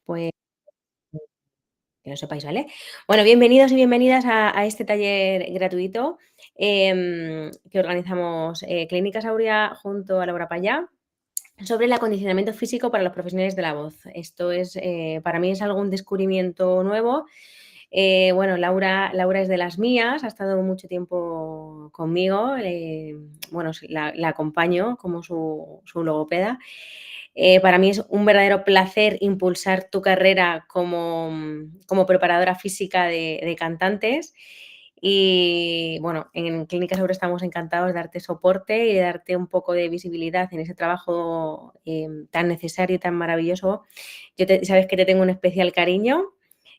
Pues que lo sepáis, ¿vale? Bueno, bienvenidos y bienvenidas a este taller gratuito que organizamos Clínicas Aurea junto a Laura Payá sobre el acondicionamiento físico para los profesionales de la voz. Esto es, para mí es algún descubrimiento nuevo. Bueno, Laura es de las mías, ha estado mucho tiempo conmigo, bueno, la acompaño como su logopeda. Para mí es un verdadero placer impulsar tu carrera como preparadora física de cantantes. Y bueno, en Clínicas Aurea estamos encantados de darte soporte y de darte un poco de visibilidad en ese trabajo tan necesario y tan maravilloso. Sabes que te tengo un especial cariño.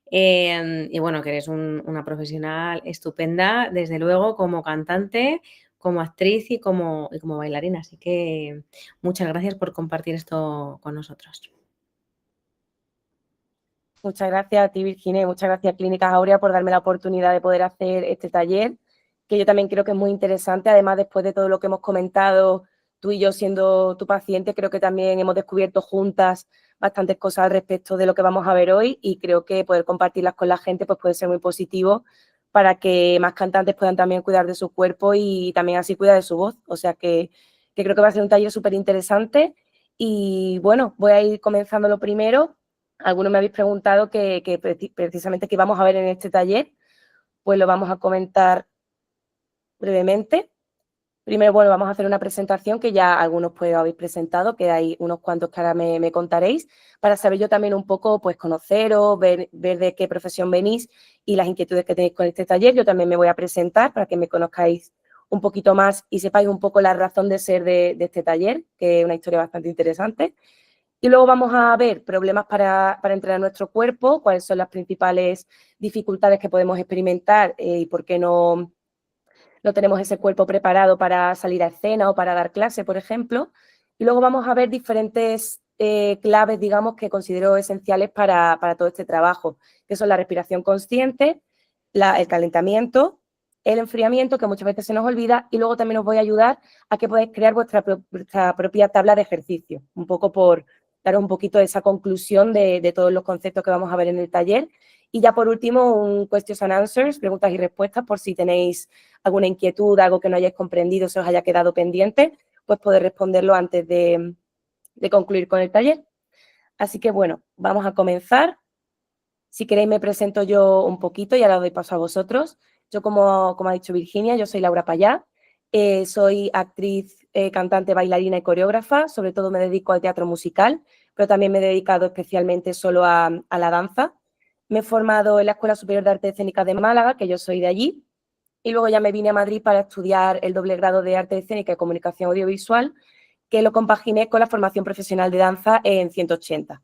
Y bueno, que eres una profesional estupenda, desde luego, como cantante, como actriz y como bailarina. Así que muchas gracias por compartir esto con nosotros. Muchas gracias a ti, Virginia, y muchas gracias a Clínicas Aurea por darme la oportunidad de poder hacer este taller, que yo también creo que es muy interesante. Además, después de todo lo que hemos comentado, tú y yo siendo tu paciente, creo que también hemos descubierto juntas bastantes cosas al respecto de lo que vamos a ver hoy, y creo que poder compartirlas con la gente pues puede ser muy positivo para que más cantantes puedan también cuidar de su cuerpo y también así cuidar de su voz. O sea que creo que va a ser un taller súper interesante. Y bueno, voy a ir comenzando lo primero. Algunos me habéis preguntado que precisamente qué vamos a ver en este taller, pues lo vamos a comentar brevemente. Primero, bueno, vamos a hacer una presentación que ya algunos pues habéis presentado, que hay unos cuantos que ahora me contaréis, para saber yo también un poco, pues conoceros, ver de qué profesión venís y las inquietudes que tenéis con este taller. Yo también me voy a presentar para que me conozcáis un poquito más y sepáis un poco la razón de ser de este taller, que es una historia bastante interesante. Y luego vamos a ver problemas para entrenar nuestro cuerpo, cuáles son las principales dificultades que podemos experimentar y por qué no tenemos ese cuerpo preparado para salir a escena o para dar clase, por ejemplo. Y luego vamos a ver diferentes claves, digamos, que considero esenciales para todo este trabajo, que son la respiración consciente, el calentamiento, el enfriamiento, que muchas veces se nos olvida, y luego también os voy a ayudar a que podáis crear vuestra propia tabla de ejercicio, un poco por daros un poquito de esa conclusión de todos los conceptos que vamos a ver en el taller. Y ya por último, un questions and answers, preguntas y respuestas, por si tenéis alguna inquietud, algo que no hayáis comprendido, se os haya quedado pendiente, pues poder responderlo antes de concluir con el taller. Así que bueno, vamos a comenzar. Si queréis me presento yo un poquito y ahora doy paso a vosotros. Yo, como ha dicho Virginia, yo soy Laura Payá, soy actriz, cantante, bailarina y coreógrafa. Sobre todo me dedico al teatro musical, pero también me he dedicado especialmente solo a la danza. Me he formado en la Escuela Superior de Artes Escénicas de Málaga, que yo soy de allí, y luego ya me vine a Madrid para estudiar el doble grado de Arte Escénica y Comunicación Audiovisual, que lo compaginé con la formación profesional de danza en 180.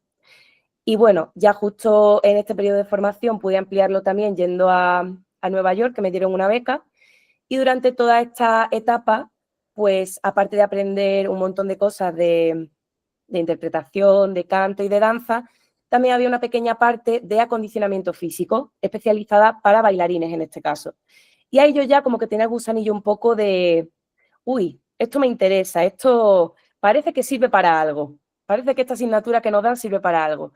Y bueno, ya justo en este periodo de formación pude ampliarlo también yendo a Nueva York, que me dieron una beca, y durante toda esta etapa, pues aparte de aprender un montón de cosas de interpretación, de canto y de danza, también había una pequeña parte de acondicionamiento físico, especializada para bailarines en este caso. Y ahí yo ya como que tenía el gusanillo un poco de, uy, esto me interesa, esto parece que sirve para algo, parece que esta asignatura que nos dan sirve para algo.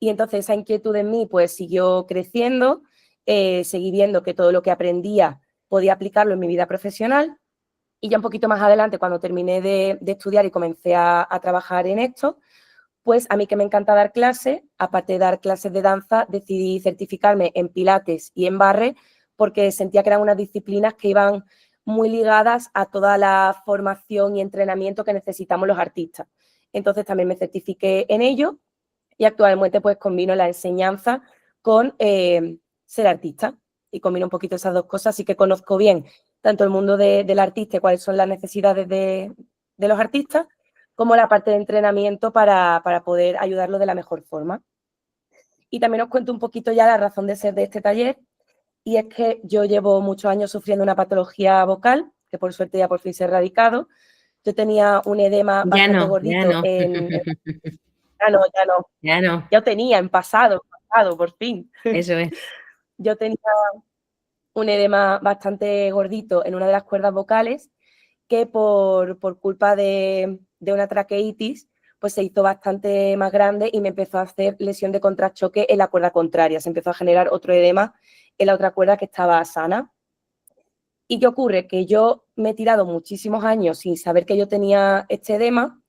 Y entonces esa inquietud en mí pues siguió creciendo, seguí viendo que todo lo que aprendía podía aplicarlo en mi vida profesional, y ya un poquito más adelante, cuando terminé de estudiar y comencé a trabajar en esto, pues a mí, que me encanta dar clases, aparte de dar clases de danza, decidí certificarme en pilates y en barre, porque sentía que eran unas disciplinas que iban muy ligadas a toda la formación y entrenamiento que necesitamos los artistas. Entonces también me certifiqué en ello, y actualmente pues combino la enseñanza con ser artista, y combino un poquito esas dos cosas, así que conozco bien tanto el mundo del artista y cuáles son las necesidades de los artistas, como la parte de entrenamiento para poder ayudarlo de la mejor forma. Y también os cuento un poquito ya la razón de ser de este taller, y es que yo llevo muchos años sufriendo una patología vocal, que por suerte ya por fin se ha erradicado. Yo tenía un edema Ya bastante no, ya gordito no. Ya no, ya no. Ya no, Ya tenía en pasado, por fin. eso es. Yo tenía un edema bastante gordito en una de las cuerdas vocales, que por culpa de una traqueitis, pues se hizo bastante más grande y me empezó a hacer lesión de contrachoque en la cuerda contraria. Se empezó a generar otro edema en la otra cuerda que estaba sana. ¿Y qué ocurre? Que yo me he tirado muchísimos años sin saber que yo tenía este edema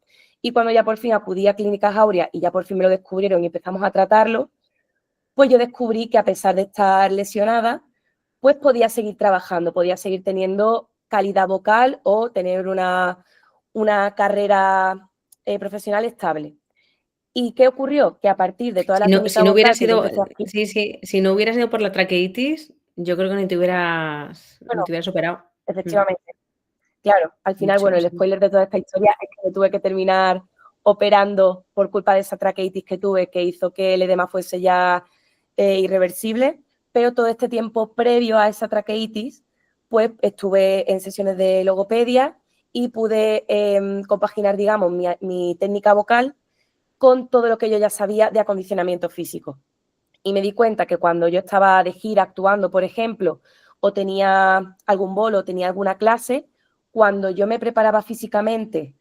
y cuando ya por fin acudí a Clínicas Aurea y ya por fin me lo descubrieron y empezamos a tratarlo, pues yo descubrí que a pesar de estar lesionada, pues podía seguir trabajando, podía seguir teniendo calidad vocal o tener una carrera profesional estable. ¿Y qué ocurrió? Que a partir de toda Si la no, técnica si no hubiera vocal que yo sido, empecé a hacer, sí, sí, si no hubiera sido por la traqueitis, yo creo que ni bueno, te hubieras operado. Mm, efectivamente, claro, al final, mucho, bueno, el sí. spoiler de toda esta historia es que me tuve que terminar operando por culpa de esa traqueitis que tuve, que hizo que el edema fuese ya irreversible, pero todo este tiempo previo a esa traqueitis, pues estuve en sesiones de logopedia y pude compaginar, digamos, mi técnica vocal con todo lo que yo ya sabía de acondicionamiento físico. Y me di cuenta que cuando yo estaba de gira actuando, por ejemplo, o tenía algún bolo, o tenía alguna clase, cuando yo me preparaba físicamente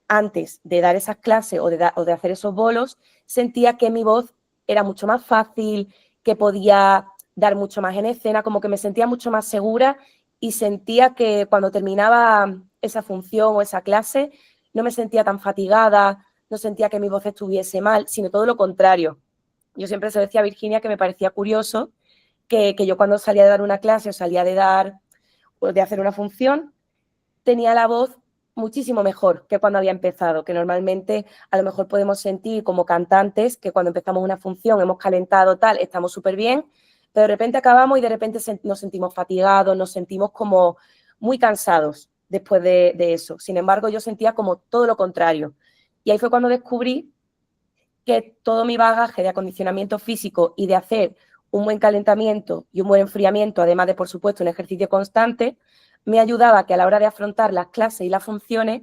antes de dar esas clases o de hacer esos bolos, sentía que mi voz era mucho más fácil, que podía dar mucho más en escena, como que me sentía mucho más segura y sentía que cuando terminaba esa función o esa clase, no me sentía tan fatigada, no sentía que mi voz estuviese mal, sino todo lo contrario. Yo siempre se lo decía a Virginia que me parecía curioso que yo cuando salía de dar una clase o salía de hacer una función, tenía la voz muchísimo mejor que cuando había empezado, que normalmente a lo mejor podemos sentir como cantantes que cuando empezamos una función hemos calentado tal, estamos súper bien, pero de repente acabamos y de repente nos sentimos fatigados, nos sentimos como muy cansados después de eso. Sin embargo, yo sentía como todo lo contrario. Y ahí fue cuando descubrí que todo mi bagaje de acondicionamiento físico y de hacer un buen calentamiento y un buen enfriamiento, además de, por supuesto, un ejercicio constante, me ayudaba a que a la hora de afrontar las clases y las funciones,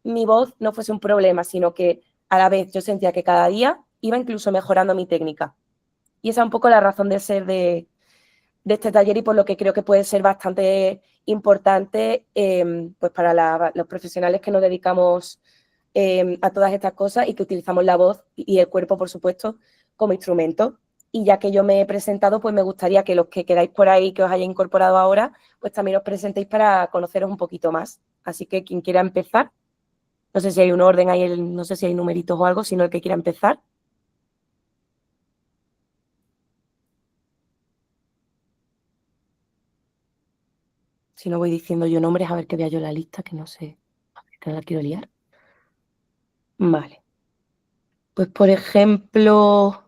mi voz no fuese un problema, sino que a la vez yo sentía que cada día iba incluso mejorando mi técnica. Y esa es un poco la razón de ser de este taller y por lo que creo que puede ser bastante importante pues para los profesionales que nos dedicamos a todas estas cosas y que utilizamos la voz y el cuerpo, por supuesto, como instrumento. Y ya que yo me he presentado, pues me gustaría que los que quedáis por ahí, que os hayáis incorporado ahora, pues también os presentéis para conoceros un poquito más. Así que quien quiera empezar, no sé si hay un orden ahí, no sé si hay numeritos o algo, sino el que quiera empezar. Si no voy diciendo yo nombres, a ver que vea yo la lista, que no sé, a ver, que no la quiero liar. Vale. Pues por ejemplo,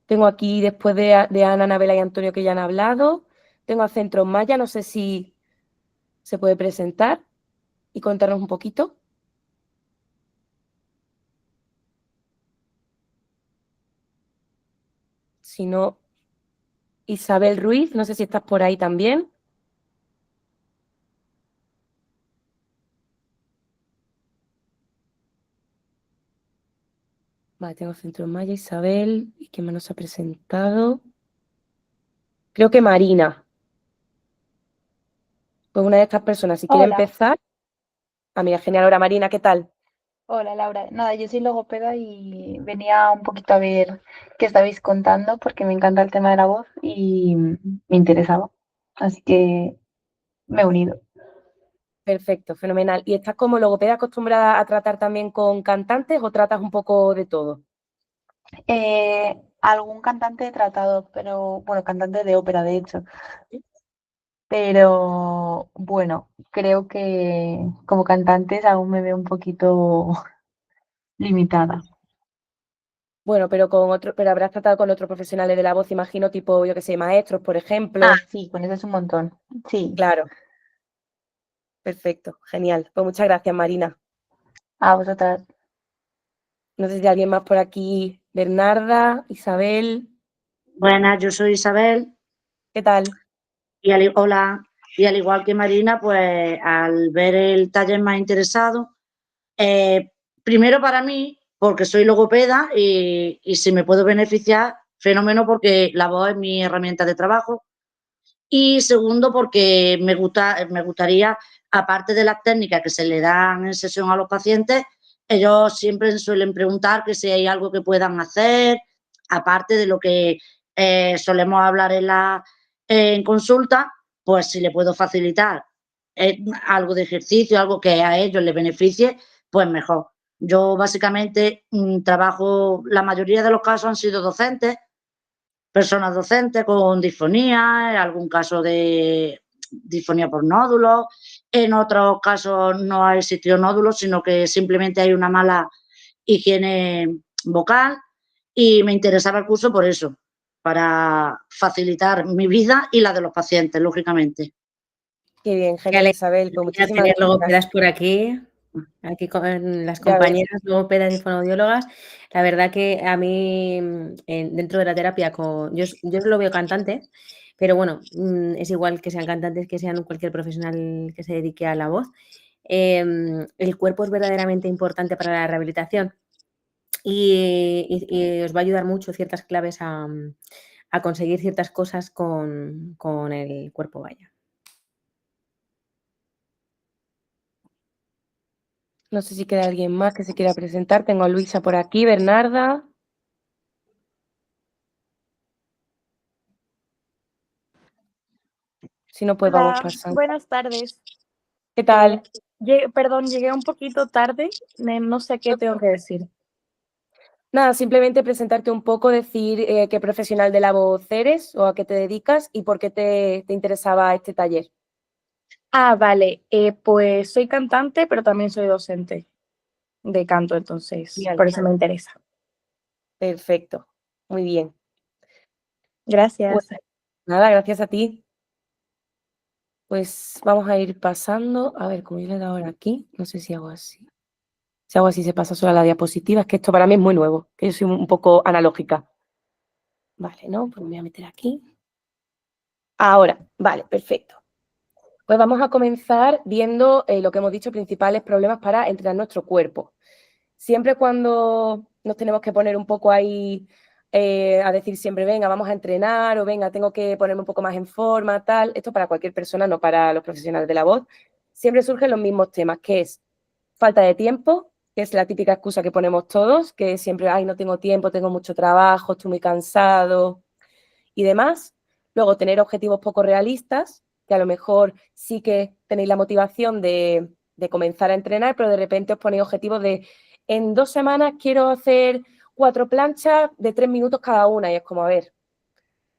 tengo aquí después de Ana, Anabela y Antonio que ya han hablado. Tengo a Centro Maya, no sé si se puede presentar y contarnos un poquito. Si no, Isabel Ruiz, no sé si estás por ahí también. Vale, tengo Centro Maya, Isabel. ¿Y quién más nos ha presentado? Creo que Marina. Pues una de estas personas, si quiere Hola, empezar. Ah, mira, genial. Ahora, Marina, ¿qué tal? hola Laura. Nada, yo soy logopeda y venía un poquito a ver qué estabais contando porque me encanta el tema de la voz y me interesaba. Así que me he unido. Perfecto, fenomenal. ¿Y estás como logopeda acostumbrada a tratar también con cantantes o tratas un poco de todo? Algún cantante he tratado, pero bueno, cantante de ópera de hecho. Pero bueno, creo que como cantantes aún me veo un poquito limitada. Bueno, pero habrás tratado con otros profesionales de la voz, imagino, tipo, yo que sé, maestros, por Ah, ejemplo. sí, con eso es un montón. Sí, Claro, perfecto, genial. Pues muchas gracias, Marina. a vosotras. No sé si hay alguien más por aquí. Bernarda, Isabel, Buenas, yo soy Isabel ¿qué tal? hola, y al igual que Marina, pues al ver el taller más interesado, eh, primero para mí, porque soy logopeda y si me puedo beneficiar, fenómeno porque la voz es mi herramienta de trabajo. Y segundo, porque me gustaría, aparte de las técnicas que se le dan en sesión a los pacientes, ellos siempre suelen preguntar que si hay algo que puedan hacer, aparte de lo que solemos hablar en consulta, pues si le puedo facilitar algo de ejercicio, algo que a ellos les beneficie, pues mejor. Yo básicamente trabajo, la mayoría de los casos han sido docentes, personas docentes con disfonía, en algún caso de disfonía por nódulos, en otros casos no ha existido nódulos, sino que simplemente hay una mala higiene vocal y me interesaba el curso por eso, para facilitar mi vida y la de los pacientes, lógicamente. Qué bien, Qué genial, Isabel. Pues alegría muchísimas tener gracias. logopedas por aquí con las Ya ves. compañeras logopedas y fonoaudiólogas. La verdad que a mí, dentro de la terapia, yo lo veo cantantes, pero bueno, es igual que sean cantantes que sean cualquier profesional que se dedique a la voz. El cuerpo es verdaderamente importante para la rehabilitación y os va a ayudar mucho ciertas claves a conseguir ciertas cosas con el cuerpo, vaya. No sé si queda alguien más que se quiera presentar. Tengo a Luisa por aquí, Bernarda. Si no, pues vamos Hola, pasando. buenas tardes. ¿Qué tal? Perdón, llegué un poquito tarde, no sé qué tengo que decir. Nada, simplemente presentarte un poco, decir qué profesional de la voz eres o a qué te dedicas y por qué te interesaba este taller. Ah, vale, pues soy cantante, pero también soy docente de canto, entonces Bien. por eso me interesa. Perfecto, muy bien. Gracias. Pues nada, gracias a ti. Pues vamos a ir pasando. A ver, como yo le he dado ahora aquí, no sé si hago así. Si hago así se pasa solo a la diapositiva, es que esto para mí es muy nuevo, que yo soy un poco analógica. Vale, ¿no? Pues me voy a meter aquí. Ahora, vale, perfecto. Pues vamos a comenzar viendo lo que hemos dicho, principales problemas para entrenar nuestro cuerpo. Siempre cuando nos tenemos que poner un poco ahí a decir siempre, venga, vamos a entrenar o venga, tengo que ponerme un poco más en forma, tal, esto para cualquier persona, no para los profesionales de la voz, siempre surgen los mismos temas, que es falta de tiempo, que es la típica excusa que ponemos todos, que siempre, ay, no tengo tiempo, tengo mucho trabajo, estoy muy cansado y demás. Luego, tener objetivos poco realistas, que a lo mejor sí que tenéis la motivación de comenzar a entrenar, pero de repente os ponéis objetivos de en 2 semanas quiero hacer 4 planchas de 3 minutos cada una. Y es como, a ver,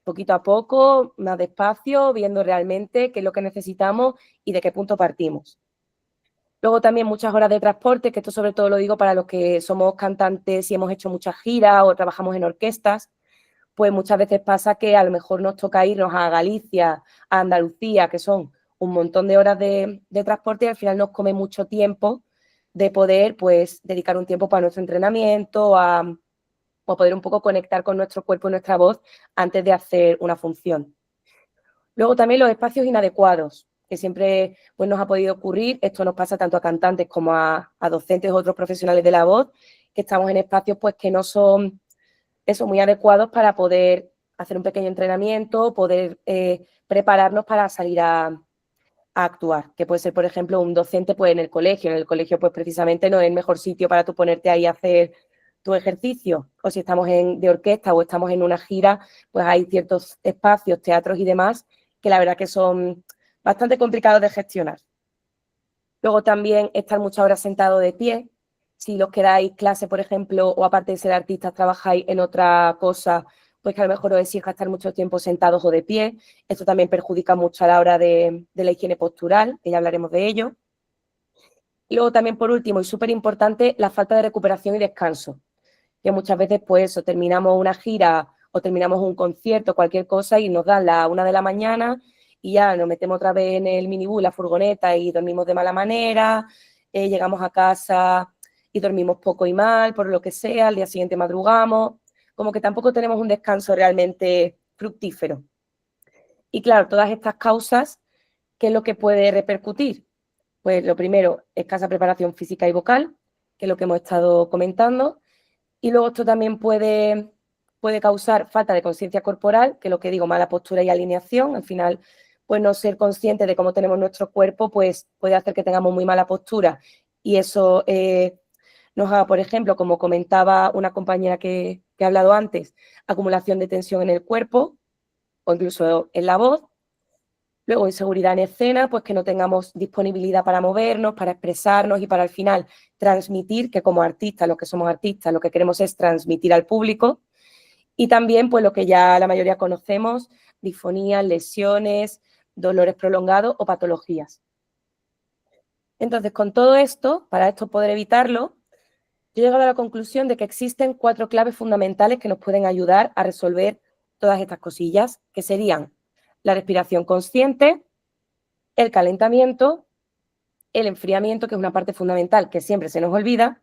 poquito a poco, más despacio, viendo realmente qué es lo que necesitamos y de qué punto partimos. Luego también muchas horas de transporte, que esto sobre todo lo digo para los que somos cantantes y hemos hecho muchas giras o trabajamos en orquestas, pues muchas veces pasa que a lo mejor nos toca irnos a Galicia, a Andalucía, que son un montón de horas de transporte y al final nos come mucho tiempo de poder pues dedicar un tiempo para nuestro entrenamiento, a poder un poco conectar con nuestro cuerpo y nuestra voz antes de hacer una función. Luego también los espacios inadecuados, que siempre pues, nos ha podido ocurrir, esto nos pasa tanto a cantantes como a docentes u otros profesionales de la voz, que estamos en espacios pues que no son muy adecuados para poder hacer un pequeño entrenamiento, poder prepararnos para salir a actuar, que puede ser, por ejemplo, un docente pues en el colegio pues precisamente no es el mejor sitio para tú ponerte ahí a hacer tu ejercicio, o si estamos de orquesta o estamos en una gira, pues hay ciertos espacios, teatros y demás, que la verdad que son bastante complicados de gestionar. Luego también estar muchas horas sentado de pie. Si los que dais clase, por ejemplo, o aparte de ser artistas, trabajáis en otra cosa, pues que a lo mejor os exija estar mucho tiempo sentados o de pie. Esto también perjudica mucho a la hora de la higiene postural, que ya hablaremos de ello. Y luego también, por último, y súper importante, la falta de recuperación y descanso. Que muchas veces, pues eso, terminamos una gira o terminamos un concierto, cualquier cosa, y nos dan la 1 de la mañana y ya nos metemos otra vez en el minibús, la furgoneta y dormimos de mala manera, llegamos a casa y dormimos poco y mal, por lo que sea, al día siguiente madrugamos, como que tampoco tenemos un descanso realmente fructífero. Y claro, todas estas causas, ¿qué es lo que puede repercutir? Pues lo primero, escasa preparación física y vocal, que es lo que hemos estado comentando, y luego esto también puede causar falta de conciencia corporal, que es lo que digo, mala postura y alineación. Al final, pues no ser consciente de cómo tenemos nuestro cuerpo, pues puede hacer que tengamos muy mala postura y eso nos haga, por ejemplo, como comentaba una compañera que ha hablado antes, acumulación de tensión en el cuerpo o incluso en la voz. Luego, inseguridad en escena, pues que no tengamos disponibilidad para movernos, para expresarnos y para al final transmitir, que como artistas, los que somos artistas, lo que queremos es transmitir al público. Y también, pues lo que ya la mayoría conocemos, disfonías, lesiones, dolores prolongados o patologías. Entonces, con todo esto, para esto poder evitarlo, yo he llegado a la conclusión de que existen 4 claves fundamentales que nos pueden ayudar a resolver todas estas cosillas, que serían la respiración consciente, el calentamiento, el enfriamiento, que es una parte fundamental que siempre se nos olvida,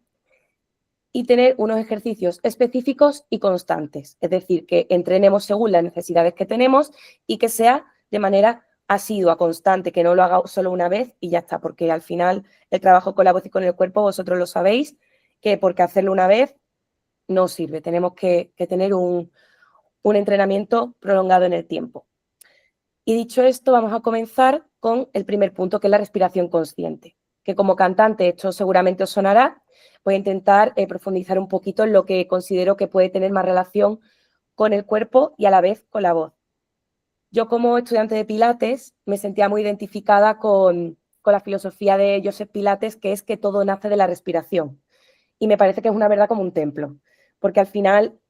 y tener unos ejercicios específicos y constantes, es decir, que entrenemos según las necesidades que tenemos y que sea de manera asidua, constante, que no lo haga solo una vez y ya está, porque al final el trabajo con la voz y con el cuerpo, vosotros lo sabéis, que porque hacerlo una vez no sirve, tenemos que tener un entrenamiento prolongado en el tiempo. Y dicho esto, vamos a comenzar con el primer punto, que es la respiración consciente, que como cantante esto seguramente os sonará. Voy a intentar profundizar un poquito en lo que considero que puede tener más relación con el cuerpo y a la vez con la voz. Yo como estudiante de Pilates me sentía muy identificada con la filosofía de Joseph Pilates, que es que todo nace de la respiración. Y me parece que es una verdad como un templo, porque al final,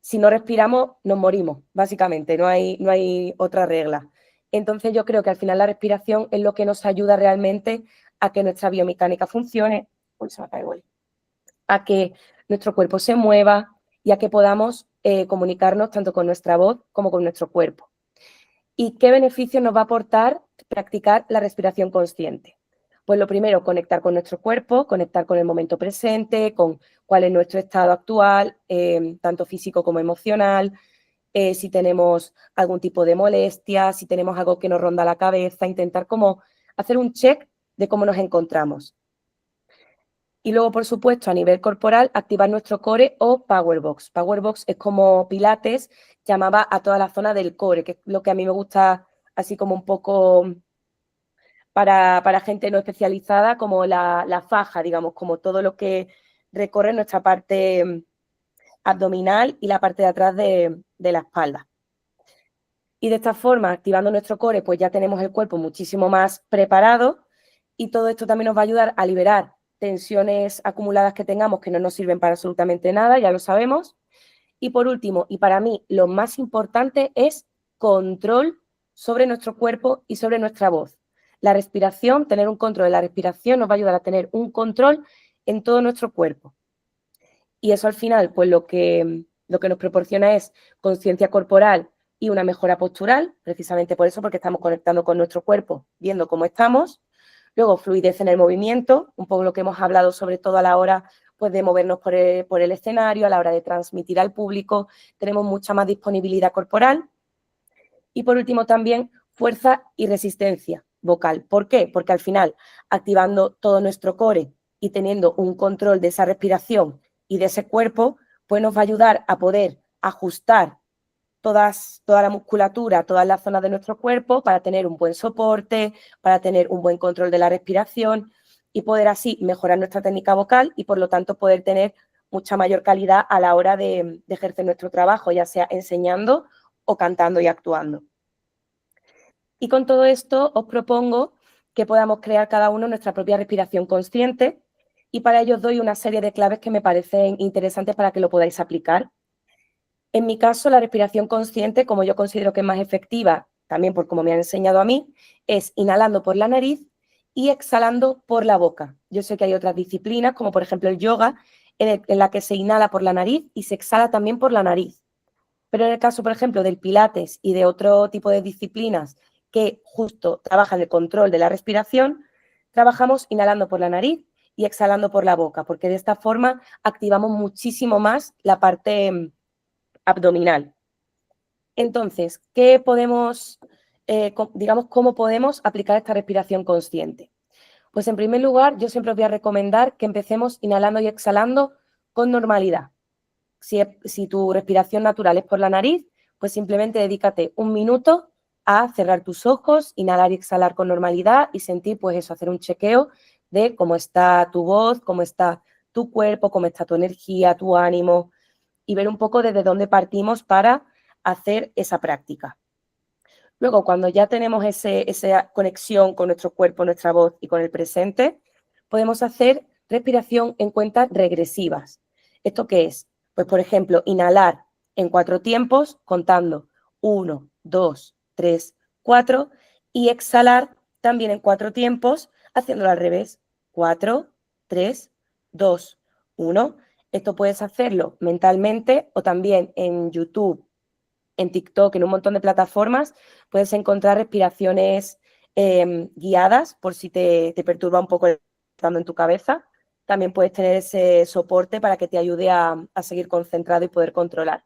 si no respiramos, nos morimos, básicamente, no hay otra regla. Entonces yo creo que al final la respiración es lo que nos ayuda realmente a que nuestra biomecánica funcione, a que nuestro cuerpo se mueva y a que podamos comunicarnos tanto con nuestra voz como con nuestro cuerpo. ¿Y qué beneficios nos va a aportar practicar la respiración consciente? Pues lo primero, conectar con nuestro cuerpo, conectar con el momento presente, con cuál es nuestro estado actual, tanto físico como emocional, si tenemos algún tipo de molestia, si tenemos algo que nos ronda la cabeza, intentar como hacer un check de cómo nos encontramos. Y luego, por supuesto, a nivel corporal, activar nuestro core o Power Box. Power Box es como Pilates llamaba a toda la zona del core, que es lo que a mí me gusta así como un poco para gente no especializada, como la faja, digamos, como todo lo que recorre nuestra parte abdominal y la parte de atrás de la espalda. Y de esta forma, activando nuestro core, pues ya tenemos el cuerpo muchísimo más preparado y todo esto también nos va a ayudar a liberar tensiones acumuladas que tengamos que no nos sirven para absolutamente nada, ya lo sabemos. Y por último, y para mí lo más importante, es control sobre nuestro cuerpo y sobre nuestra voz. La respiración, tener un control de la respiración nos va a ayudar a tener un control en todo nuestro cuerpo. Y eso al final, pues lo que nos proporciona es conciencia corporal y una mejora postural, precisamente por eso, porque estamos conectando con nuestro cuerpo, viendo cómo estamos. Luego, fluidez en el movimiento, un poco lo que hemos hablado sobre todo a la hora pues, de movernos por el escenario, a la hora de transmitir al público, tenemos mucha más disponibilidad corporal. Y por último también, fuerza y resistencia vocal. ¿Por qué? Porque al final, activando todo nuestro core y teniendo un control de esa respiración y de ese cuerpo, pues nos va a ayudar a poder ajustar toda la musculatura, todas las zonas de nuestro cuerpo para tener un buen soporte, para tener un buen control de la respiración y poder así mejorar nuestra técnica vocal y por lo tanto poder tener mucha mayor calidad a la hora de ejercer nuestro trabajo, ya sea enseñando o cantando y actuando. Y con todo esto os propongo que podamos crear cada uno nuestra propia respiración consciente y para ello os doy una serie de claves que me parecen interesantes para que lo podáis aplicar. En mi caso, la respiración consciente, como yo considero que es más efectiva, también por como me han enseñado a mí, es inhalando por la nariz y exhalando por la boca. Yo sé que hay otras disciplinas, como por ejemplo el yoga, en la que se inhala por la nariz y se exhala también por la nariz. Pero en el caso, por ejemplo, del Pilates y de otro tipo de disciplinas que justo trabajan el control de la respiración, trabajamos inhalando por la nariz y exhalando por la boca, porque de esta forma activamos muchísimo más la parte abdominal. Entonces, ¿qué podemos, digamos, cómo podemos aplicar esta respiración consciente? Pues en primer lugar, yo siempre os voy a recomendar que empecemos inhalando y exhalando con normalidad. Si tu respiración natural es por la nariz, pues simplemente dedícate un minuto a cerrar tus ojos, inhalar y exhalar con normalidad y sentir, pues eso, hacer un chequeo de cómo está tu voz, cómo está tu cuerpo, cómo está tu energía, tu ánimo y ver un poco desde dónde partimos para hacer esa práctica. Luego, cuando ya tenemos esa conexión con nuestro cuerpo, nuestra voz y con el presente, podemos hacer respiración en cuentas regresivas. ¿Esto qué es? Pues, por ejemplo, inhalar en 4 tiempos, contando 1, 2, 3, 4, y exhalar también en 4 tiempos, haciéndolo al revés. 4, 3, 2, 1. Esto puedes hacerlo mentalmente o también en YouTube, en TikTok, en un montón de plataformas, puedes encontrar respiraciones guiadas por si te perturba un poco estando en tu cabeza. También puedes tener ese soporte para que te ayude a seguir concentrado y poder controlar.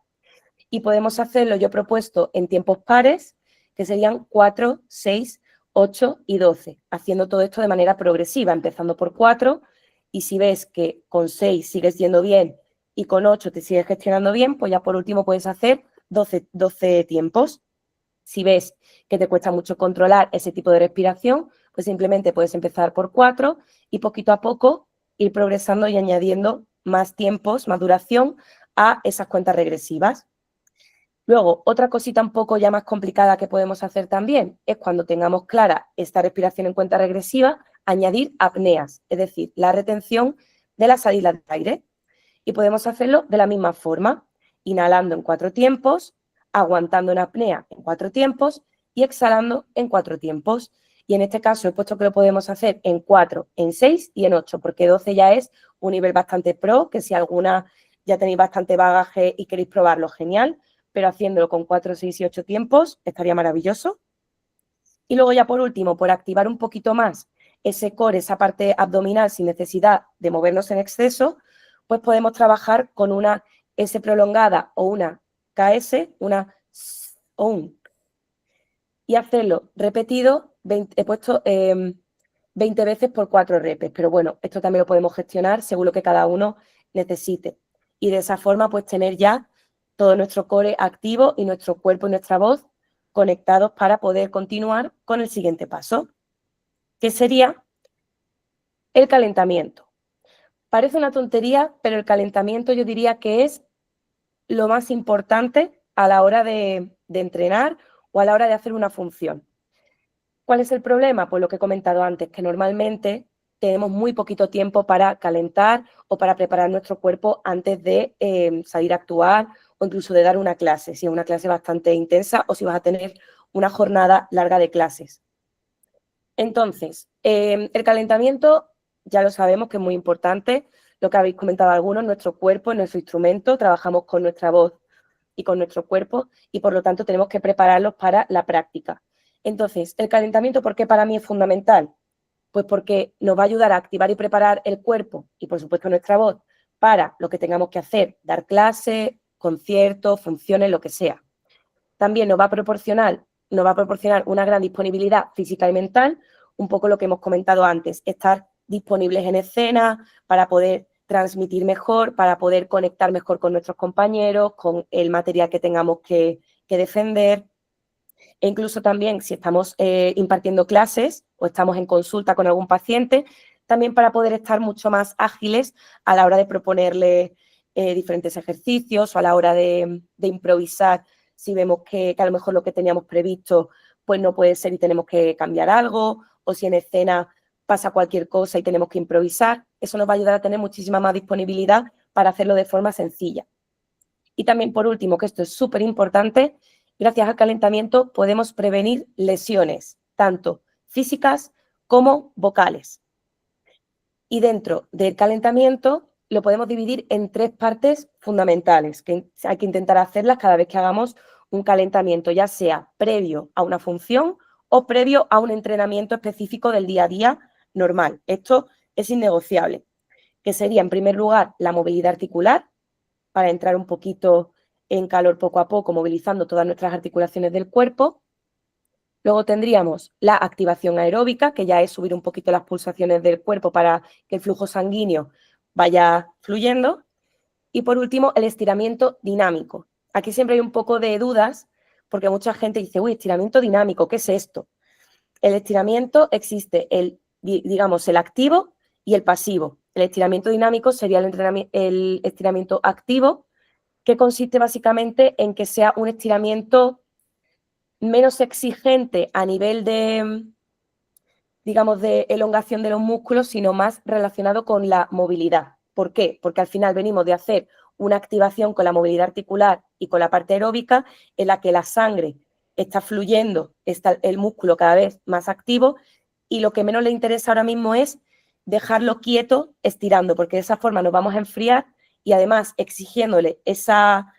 Y podemos hacerlo, yo he propuesto en tiempos pares, que serían 4, 6, 8 y 12, haciendo todo esto de manera progresiva, empezando por 4, y si ves que con 6 sigues yendo bien y con 8 te sigues gestionando bien, pues ya por último puedes hacer 12 tiempos. Si ves que te cuesta mucho controlar ese tipo de respiración, pues simplemente puedes empezar por 4 y poquito a poco ir progresando y añadiendo más tiempos, más duración a esas cuentas regresivas. Luego, otra cosita un poco ya más complicada que podemos hacer también es cuando tengamos clara esta respiración en cuenta regresiva, añadir apneas, es decir, la retención de la salida del aire. Y podemos hacerlo de la misma forma, inhalando en 4 tiempos, aguantando en apnea en 4 tiempos y exhalando en 4 tiempos. Y en este caso he puesto que lo podemos hacer en 4, en 6 y en 8, porque 12 ya es un nivel bastante pro, que si alguna ya tenéis bastante bagaje y queréis probarlo, genial, pero haciéndolo con 4, 6 y 8 tiempos estaría maravilloso. Y luego ya por último, por activar un poquito más ese core, esa parte abdominal sin necesidad de movernos en exceso, pues podemos trabajar con una S prolongada o una KS, una S o un. Y hacerlo repetido, he puesto 20 veces por 4 repes, pero bueno, esto también lo podemos gestionar según lo que cada uno necesite. Y de esa forma, pues tener ya todo nuestro core activo y nuestro cuerpo y nuestra voz conectados para poder continuar con el siguiente paso, que sería el calentamiento. Parece una tontería, pero el calentamiento yo diría que es lo más importante a la hora de entrenar o a la hora de hacer una función. ¿Cuál es el problema? Pues lo que he comentado antes, que normalmente tenemos muy poquito tiempo para calentar o para preparar nuestro cuerpo antes de salir a actuar o incluso de dar una clase, si es una clase bastante intensa o si vas a tener una jornada larga de clases. Entonces, el calentamiento ya lo sabemos que es muy importante, lo que habéis comentado algunos, nuestro cuerpo es nuestro instrumento, trabajamos con nuestra voz y con nuestro cuerpo y por lo tanto tenemos que prepararlos para la práctica. Entonces, el calentamiento, ¿por qué para mí es fundamental? Pues porque nos va a ayudar a activar y preparar el cuerpo y por supuesto nuestra voz para lo que tengamos que hacer, dar clase, conciertos, funciones, lo que sea. También nos va a proporcionar una gran disponibilidad física y mental, un poco lo que hemos comentado antes, estar disponibles en escena para poder transmitir mejor, para poder conectar mejor con nuestros compañeros, con el material que tengamos que defender. E incluso también si estamos impartiendo clases o estamos en consulta con algún paciente, también para poder estar mucho más ágiles a la hora de proponerle diferentes ejercicios o a la hora de improvisar si vemos que a lo mejor lo que teníamos previsto pues no puede ser y tenemos que cambiar algo, o si en escena pasa cualquier cosa y tenemos que improvisar. Eso nos va a ayudar a tener muchísima más disponibilidad para hacerlo de forma sencilla. Y también, por último, que esto es súper importante, gracias al calentamiento podemos prevenir lesiones, tanto físicas como vocales. Y dentro del calentamiento lo podemos dividir en 3 partes fundamentales, que hay que intentar hacerlas cada vez que hagamos un calentamiento, ya sea previo a una función o previo a un entrenamiento específico del día a día normal. Esto es innegociable, que sería, en primer lugar, la movilidad articular, para entrar un poquito en calor poco a poco, movilizando todas nuestras articulaciones del cuerpo. Luego tendríamos la activación aeróbica, que ya es subir un poquito las pulsaciones del cuerpo para que el flujo sanguíneo vaya fluyendo. Y por último, el estiramiento dinámico. Aquí siempre hay un poco de dudas, porque mucha gente dice, uy, estiramiento dinámico, ¿qué es esto? El estiramiento existe, digamos, el activo y el pasivo. El estiramiento dinámico sería el estiramiento activo, que consiste básicamente en que sea un estiramiento menos exigente a nivel de, digamos, de elongación de los músculos, sino más relacionado con la movilidad. ¿Por qué? Porque al final venimos de hacer una activación con la movilidad articular y con la parte aeróbica en la que la sangre está fluyendo, está el músculo cada vez más activo, y lo que menos le interesa ahora mismo es dejarlo quieto estirando, porque de esa forma nos vamos a enfriar y además exigiéndole esa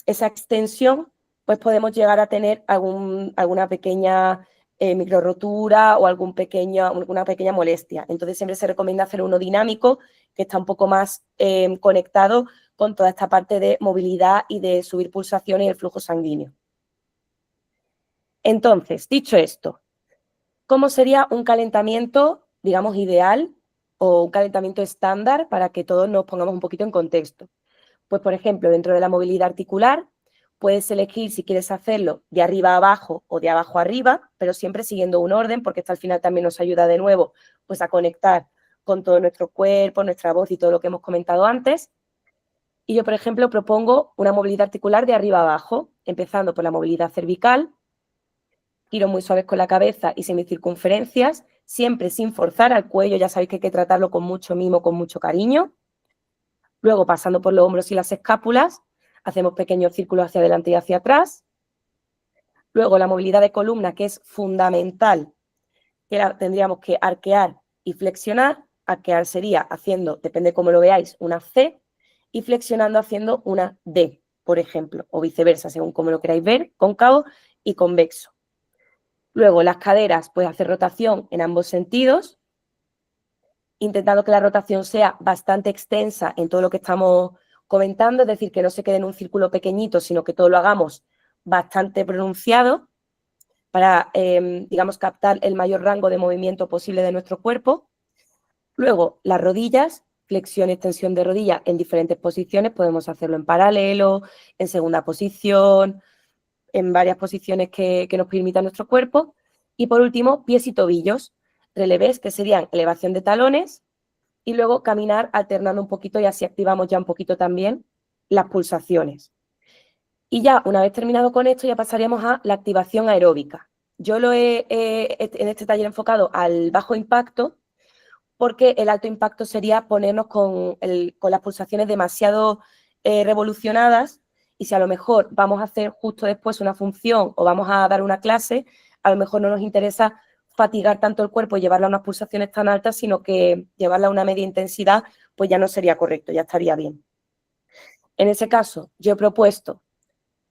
extensión, pues podemos llegar a tener alguna pequeña micro rotura o alguna pequeña molestia. Entonces siempre se recomienda hacer uno dinámico, que está un poco más conectado con toda esta parte de movilidad y de subir pulsaciones y el flujo sanguíneo. Entonces, dicho esto, ¿cómo sería un calentamiento, digamos, ideal o un calentamiento estándar para que todos nos pongamos un poquito en contexto? Pues, por ejemplo, dentro de la movilidad articular, puedes elegir si quieres hacerlo de arriba a abajo o de abajo a arriba, pero siempre siguiendo un orden, porque esto al final también nos ayuda de nuevo pues, a conectar con todo nuestro cuerpo, nuestra voz y todo lo que hemos comentado antes. Y yo, por ejemplo, propongo una movilidad articular de arriba a abajo, empezando por la movilidad cervical, giros muy suaves con la cabeza y semicircunferencias, siempre sin forzar al cuello, ya sabéis que hay que tratarlo con mucho mimo, con mucho cariño. Luego, pasando por los hombros y las escápulas, hacemos pequeños círculos hacia adelante y hacia atrás. Luego, la movilidad de columna, que es fundamental, que tendríamos que arquear y flexionar. Arquear sería haciendo, depende cómo lo veáis, una C, y flexionando haciendo una D, por ejemplo, o viceversa, según como lo queráis ver, cóncavo y convexo. Luego, las caderas, pues hacer rotación en ambos sentidos, intentando que la rotación sea bastante extensa en todo lo que estamos comentando, es decir, que no se quede en un círculo pequeñito, sino que todo lo hagamos bastante pronunciado para, digamos, captar el mayor rango de movimiento posible de nuestro cuerpo. Luego, las rodillas, flexión y extensión de rodilla en diferentes posiciones, podemos hacerlo en paralelo, en segunda posición, en varias posiciones que nos permita nuestro cuerpo. Y por último, pies y tobillos, relevés, que serían elevación de talones, y luego caminar alternando un poquito y así activamos ya un poquito también las pulsaciones. Y ya una vez terminado con esto ya pasaríamos a la activación aeróbica. Yo lo he en este taller enfocado al bajo impacto porque el alto impacto sería ponernos con las pulsaciones demasiado revolucionadas, y si a lo mejor vamos a hacer justo después una función o vamos a dar una clase, a lo mejor no nos interesa fatigar tanto el cuerpo y llevarla a unas pulsaciones tan altas, sino que llevarla a una media intensidad, pues ya no sería correcto, ya estaría bien. En ese caso, yo he propuesto,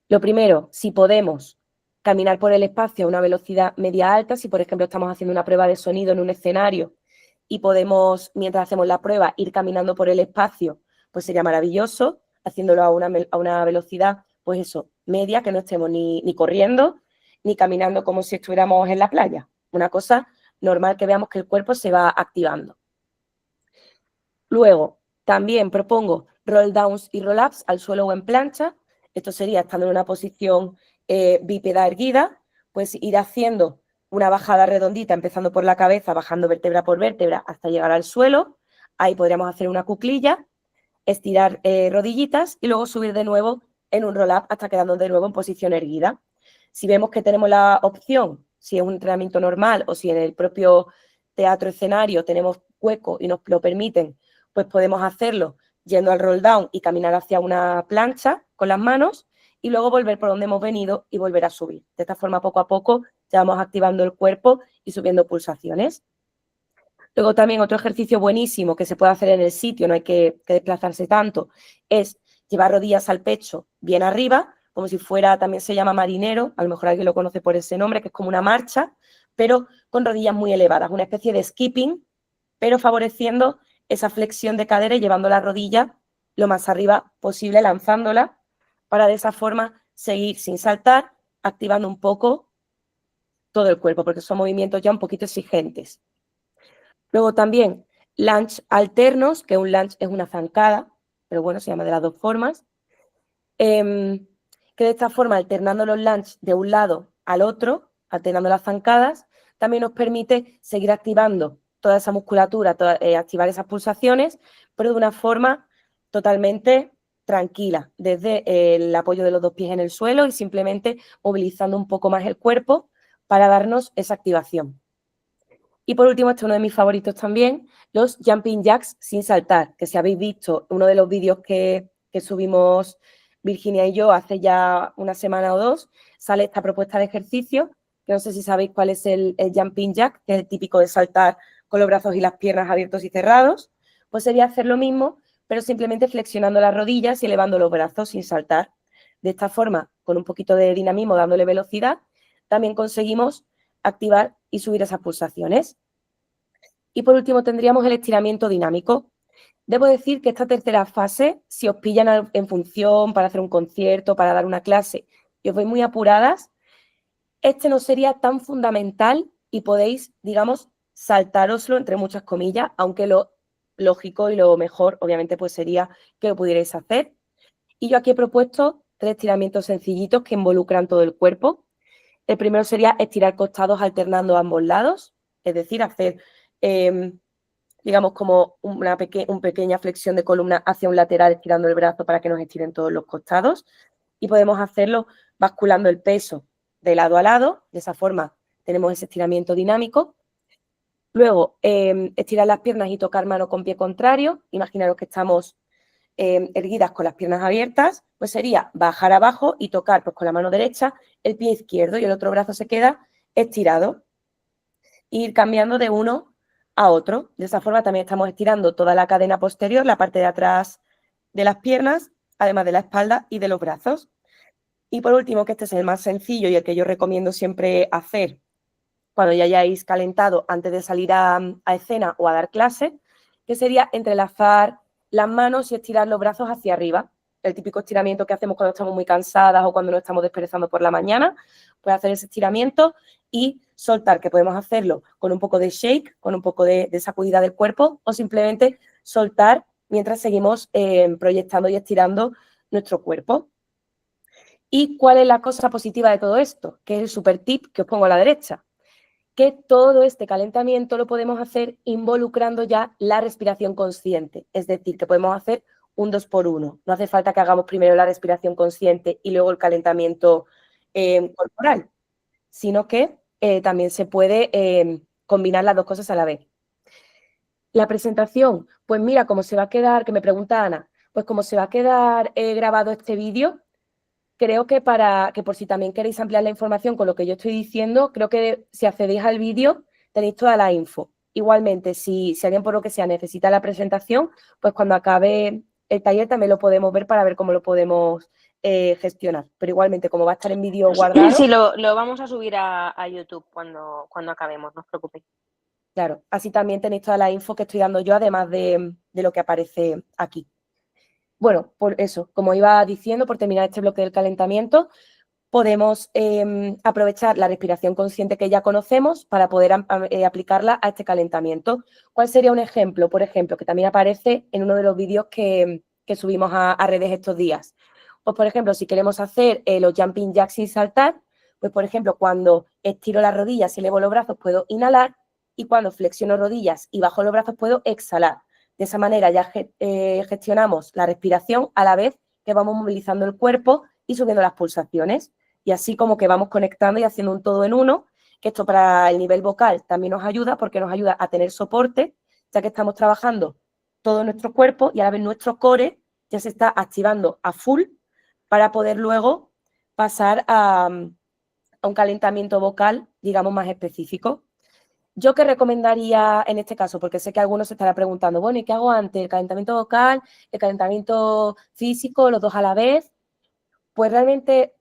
lo primero, si podemos, caminar por el espacio a una velocidad media alta. Si, por ejemplo, estamos haciendo una prueba de sonido en un escenario y podemos, mientras hacemos la prueba, ir caminando por el espacio, pues sería maravilloso, haciéndolo a una velocidad, pues eso, media, que no estemos ni corriendo, ni caminando como si estuviéramos en la playa. Una cosa normal, que veamos que el cuerpo se va activando. Luego, también propongo roll downs y roll ups al suelo o en plancha. Esto sería estando en una posición bípeda erguida, pues ir haciendo una bajada redondita, empezando por la cabeza, bajando vértebra por vértebra hasta llegar al suelo. Ahí podríamos hacer una cuclilla, estirar rodillitas y luego subir de nuevo en un roll up hasta quedarnos de nuevo en posición erguida. Si vemos que tenemos la opción, si es un entrenamiento normal o si en el propio teatro escenario tenemos hueco y nos lo permiten, pues podemos hacerlo yendo al roll down y caminar hacia una plancha con las manos y luego volver por donde hemos venido y volver a subir. De esta forma, poco a poco, ya vamos activando el cuerpo y subiendo pulsaciones. Luego también otro ejercicio buenísimo que se puede hacer en el sitio, no hay que desplazarse tanto, es llevar rodillas al pecho bien arriba, como si fuera, también se llama marinero, a lo mejor alguien lo conoce por ese nombre, que es como una marcha, pero con rodillas muy elevadas, una especie de skipping, pero favoreciendo esa flexión de cadera y llevando la rodilla lo más arriba posible, lanzándola, para de esa forma seguir sin saltar, activando un poco todo el cuerpo, porque son movimientos ya un poquito exigentes. Luego también lunge alternos, que un lunge es una zancada, pero bueno, se llama de las dos formas, que de esta forma, alternando los lunges de un lado al otro, alternando las zancadas, también nos permite seguir activando toda esa musculatura, activar esas pulsaciones, pero de una forma totalmente tranquila, desde el apoyo de los 2 pies en el suelo y simplemente movilizando un poco más el cuerpo para darnos esa activación. Y por último, este es uno de mis favoritos también, los jumping jacks sin saltar, que si habéis visto uno de los vídeos que subimos Virginia y yo hace ya una semana o 2, sale esta propuesta de ejercicio, que no sé si sabéis cuál es el jumping jack, que es el típico de saltar con los brazos y las piernas abiertos y cerrados, pues sería hacer lo mismo, pero simplemente flexionando las rodillas y elevando los brazos sin saltar. De esta forma, con un poquito de dinamismo, dándole velocidad, también conseguimos activar y subir esas pulsaciones. Y por último tendríamos el estiramiento dinámico. Debo decir que esta tercera fase, si os pillan en función para hacer un concierto, para dar una clase, y os veis muy apuradas, este no sería tan fundamental y podéis, digamos, saltároslo entre muchas comillas, aunque lo lógico y lo mejor, obviamente, pues sería que lo pudierais hacer. Y yo aquí he propuesto 3 estiramientos sencillitos que involucran todo el cuerpo. El primero sería estirar costados alternando ambos lados, es decir, hacer, digamos, como una pequeña flexión de columna hacia un lateral, estirando el brazo para que nos estiren todos los costados. Y podemos hacerlo basculando el peso de lado a lado, de esa forma tenemos ese estiramiento dinámico. Luego, estirar las piernas y tocar mano con pie contrario. Imaginaros que estamos erguidas con las piernas abiertas, pues sería bajar abajo y tocar pues, con la mano derecha el pie izquierdo y el otro brazo se queda estirado. E ir cambiando de uno a otro. De esa forma también estamos estirando toda la cadena posterior, la parte de atrás de las piernas, además de la espalda y de los brazos. Y por último, que este es el más sencillo y el que yo recomiendo siempre hacer cuando ya hayáis calentado antes de salir a escena o a dar clase, que sería entrelazar las manos y estirar los brazos hacia arriba. El típico estiramiento que hacemos cuando estamos muy cansadas o cuando nos estamos desperezando por la mañana, pues hacer ese estiramiento y soltar, que podemos hacerlo con un poco de shake, con un poco de sacudida del cuerpo o simplemente soltar mientras seguimos proyectando y estirando nuestro cuerpo. ¿Y cuál es la cosa positiva de todo esto? Que es el super tip que os pongo a la derecha. Que todo este calentamiento lo podemos hacer involucrando ya la respiración consciente. Es decir, que podemos hacer un 2x1. No hace falta que hagamos primero la respiración consciente y luego el calentamiento corporal, sino que también se puede combinar las dos cosas a la vez. La presentación, pues mira, cómo se va a quedar, que me pregunta Ana, pues como se va a quedar grabado este vídeo, creo que por si también queréis ampliar la información con lo que yo estoy diciendo, creo que si accedéis al vídeo tenéis toda la info. Igualmente, si alguien por lo que sea necesita la presentación, pues cuando acabe el taller también lo podemos ver para ver cómo lo podemos gestionar. Pero igualmente, como va a estar en vídeo guardado... Sí, lo vamos a subir a YouTube cuando acabemos, no os preocupéis. Claro, así también tenéis toda la info que estoy dando yo, además de lo que aparece aquí. Bueno, por eso, como iba diciendo, por terminar este bloque del calentamiento, podemos aprovechar la respiración consciente que ya conocemos para poder aplicarla a este calentamiento. ¿Cuál sería un ejemplo? Por ejemplo, que también aparece en uno de los vídeos que subimos a redes estos días. Pues, por ejemplo, si queremos hacer los jumping jacks sin saltar, pues, por ejemplo, cuando estiro las rodillas y elevo los brazos puedo inhalar y cuando flexiono rodillas y bajo los brazos puedo exhalar. De esa manera ya gestionamos la respiración a la vez que vamos movilizando el cuerpo y subiendo las pulsaciones. Y así como que vamos conectando y haciendo un todo en uno, que esto para el nivel vocal también nos ayuda porque nos ayuda a tener soporte, ya que estamos trabajando todo nuestro cuerpo y a la vez nuestro core ya se está activando a full para poder luego pasar a un calentamiento vocal, digamos, más específico. ¿Yo qué recomendaría en este caso? Porque sé que algunos se estarán preguntando, bueno, ¿y qué hago antes? ¿El calentamiento vocal, el calentamiento físico, los dos a la vez? Pues realmente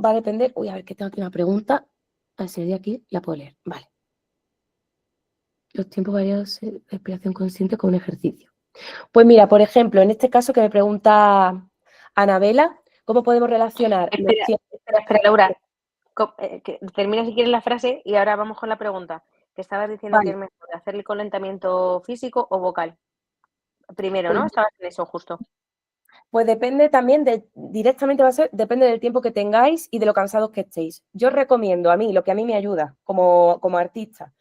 va a depender... Uy, a ver, que tengo aquí una pregunta. A ver si de aquí la puedo leer. Vale. Los tiempos variados de respiración consciente con un ejercicio. Pues mira, por ejemplo, en este caso que me pregunta Anabela, ¿cómo podemos relacionar los tiempos? Espera, Laura. Que termina si quieres la frase y ahora vamos con la pregunta. Que estabas diciendo Vale. que es mejor hacer el calentamiento físico o vocal. Primero, Pues ¿no? Estabas en eso justo. Pues depende también, directamente va a ser, depende del tiempo que tengáis y de lo cansados que estéis. Yo recomiendo a mí, lo que a mí me ayuda como artista,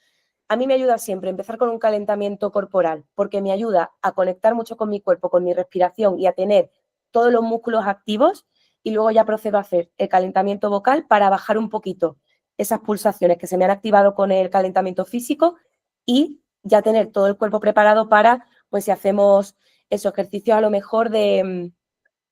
a mí me ayuda siempre empezar con un calentamiento corporal, porque me ayuda a conectar mucho con mi cuerpo, con mi respiración y a tener todos los músculos activos, y luego ya procedo a hacer el calentamiento vocal para bajar un poquito esas pulsaciones que se me han activado con el calentamiento físico y ya tener todo el cuerpo preparado para, pues si hacemos esos ejercicios a lo mejor de,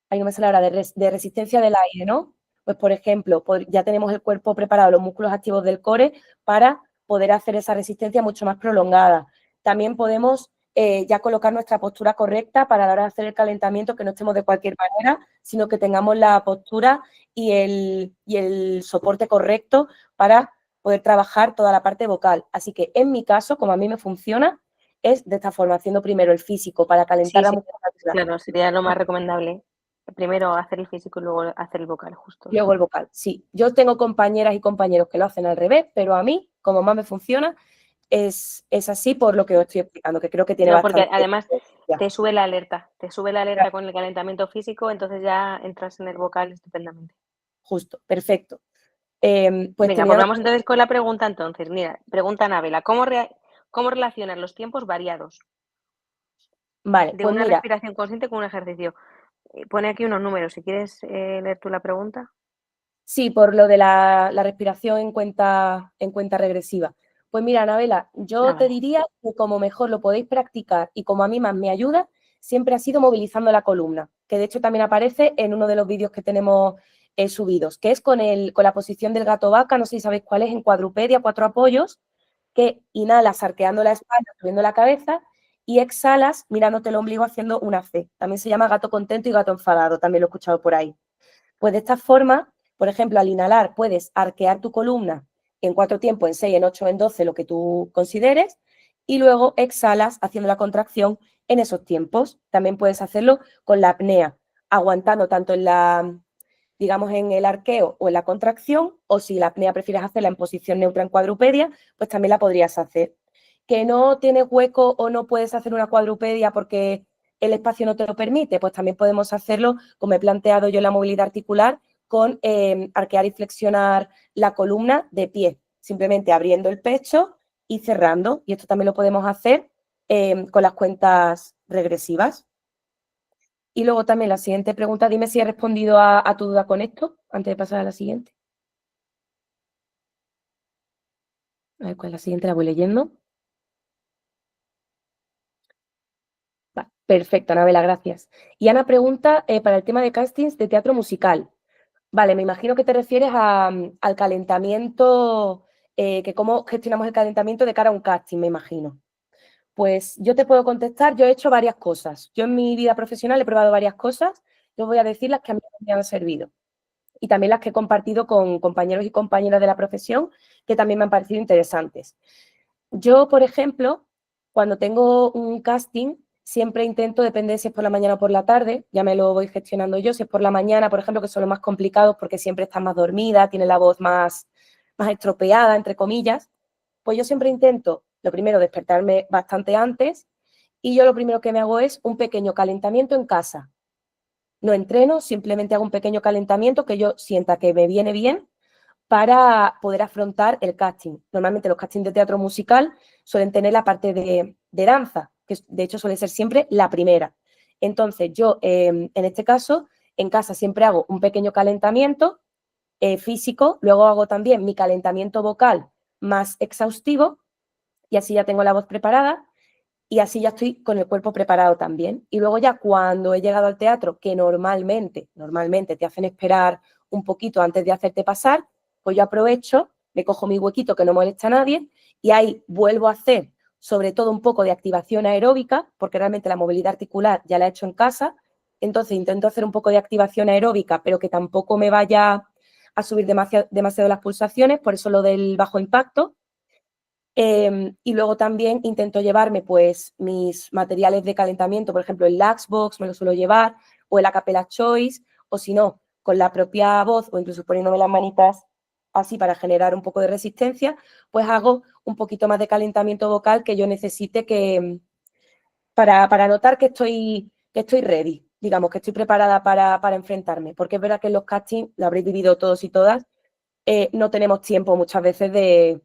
ahí no me sale ahora, de resistencia del aire, ¿no? Pues por ejemplo, ya tenemos el cuerpo preparado, los músculos activos del core para poder hacer esa resistencia mucho más prolongada. También podemos ya colocar nuestra postura correcta para a la hora de hacer el calentamiento, que no estemos de cualquier manera, sino que tengamos la postura y el soporte correcto para poder trabajar toda la parte vocal. Así que en mi caso, como a mí me funciona, es de esta forma, haciendo primero el físico para calentar la musculatura. Claro, sería lo más recomendable. Primero hacer el físico y luego hacer el vocal, justo. Luego el vocal, sí. Yo tengo compañeras y compañeros que lo hacen al revés, pero a mí, como más me funciona, es así por lo que os estoy explicando, que creo que tiene Porque bastante... además te sube la alerta con el calentamiento físico, entonces ya entras en el vocal estupendamente. Justo, perfecto. Venga, pues vamos entonces con la pregunta entonces. Mira, pregunta Anabela, ¿cómo relacionas los tiempos variados Vale, de pues una mira, respiración consciente con un ejercicio? Pone aquí unos números, si quieres leer tú la pregunta. sí, por lo de la respiración en cuenta regresiva. Pues mira, Anabela, yo te diría que como mejor lo podéis practicar y como a mí más me ayuda, siempre ha sido movilizando la columna, que de hecho también aparece en uno de los vídeos que tenemos subidos, que es con la posición del gato vaca, no sé si sabéis cuál es, en cuadrupedia, 4 apoyos, que inhalas arqueando la espalda, subiendo la cabeza, y exhalas mirándote el ombligo haciendo una C. También se llama gato contento y gato enfadado, también lo he escuchado por ahí. Pues de esta forma, por ejemplo, al inhalar puedes arquear tu columna en 4 tiempos, en 6, en 8, en 12, lo que tú consideres, y luego exhalas haciendo la contracción en esos tiempos. También puedes hacerlo con la apnea, aguantando tanto en digamos, en el arqueo o en la contracción, o si la apnea prefieres hacerla en posición neutra en cuadrupedia, pues también la podrías hacer. Que no tienes hueco o no puedes hacer una cuadrupedia porque el espacio no te lo permite, pues también podemos hacerlo, como he planteado yo en la movilidad articular, con arquear y flexionar la columna de pie, simplemente abriendo el pecho y cerrando. Y esto también lo podemos hacer con las cuentas regresivas. Y luego también la siguiente pregunta, dime si he respondido a tu duda con esto, antes de pasar a la siguiente. A ver, ¿cuál es la siguiente? La voy leyendo. Vale, perfecto, Anabela, gracias. Y Ana pregunta para el tema de castings de teatro musical. Vale, me imagino que te refieres al calentamiento, que cómo gestionamos el calentamiento de cara a un casting, me imagino. Pues yo te puedo contestar, yo he hecho varias cosas. Yo en mi vida profesional he probado varias cosas, yo voy a decir las que a mí me han servido. Y también las que he compartido con compañeros y compañeras de la profesión, que también me han parecido interesantes. Yo, por ejemplo, cuando tengo un casting, siempre intento, depende si es por la mañana o por la tarde, ya me lo voy gestionando yo, si es por la mañana, por ejemplo, que son los más complicados porque siempre estás más dormida, tienes la voz más estropeada, entre comillas, pues yo siempre intento, lo primero, despertarme bastante antes, y yo lo primero que me hago es un pequeño calentamiento en casa. No entreno, simplemente hago un pequeño calentamiento que yo sienta que me viene bien para poder afrontar el casting. Normalmente los castings de teatro musical suelen tener la parte de danza, que de hecho suele ser siempre la primera. Entonces yo, en este caso, en casa siempre hago un pequeño calentamiento físico, luego hago también mi calentamiento vocal más exhaustivo y así ya tengo la voz preparada y así ya estoy con el cuerpo preparado también. Y luego ya cuando he llegado al teatro, que normalmente te hacen esperar un poquito antes de hacerte pasar, pues yo aprovecho, me cojo mi huequito que no molesta a nadie y ahí vuelvo a hacer sobre todo un poco de activación aeróbica, porque realmente la movilidad articular ya la he hecho en casa, entonces intento hacer un poco de activación aeróbica, pero que tampoco me vaya a subir demasiado las pulsaciones, por eso lo del bajo impacto. Y luego también intento llevarme pues mis materiales de calentamiento, por ejemplo el Laxbox me lo suelo llevar, o el Acapella Choice, o si no, con la propia voz o incluso poniéndome las manitas así para generar un poco de resistencia, pues hago un poquito más de calentamiento vocal que yo necesite para notar que estoy ready, digamos, que estoy preparada para enfrentarme, porque es verdad que en los castings, lo habréis vivido todos y todas, no tenemos tiempo muchas veces de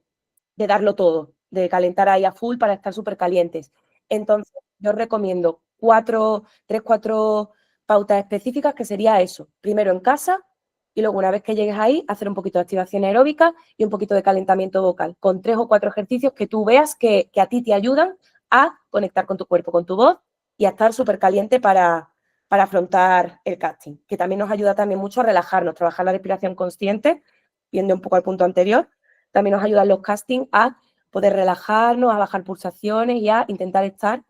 darlo todo, de calentar ahí a full para estar súper calientes. Entonces, yo os recomiendo 3, 4 pautas específicas, que sería eso. Primero en casa y luego una vez que llegues ahí, hacer un poquito de activación aeróbica y un poquito de calentamiento vocal, con 3 o 4 ejercicios que tú veas que a ti te ayudan a conectar con tu cuerpo, con tu voz y a estar súper caliente para afrontar el casting, que también nos ayuda también mucho a relajarnos, trabajar la respiración consciente, viendo un poco al punto anterior. También nos ayudan los castings a poder relajarnos, a bajar pulsaciones y a intentar estar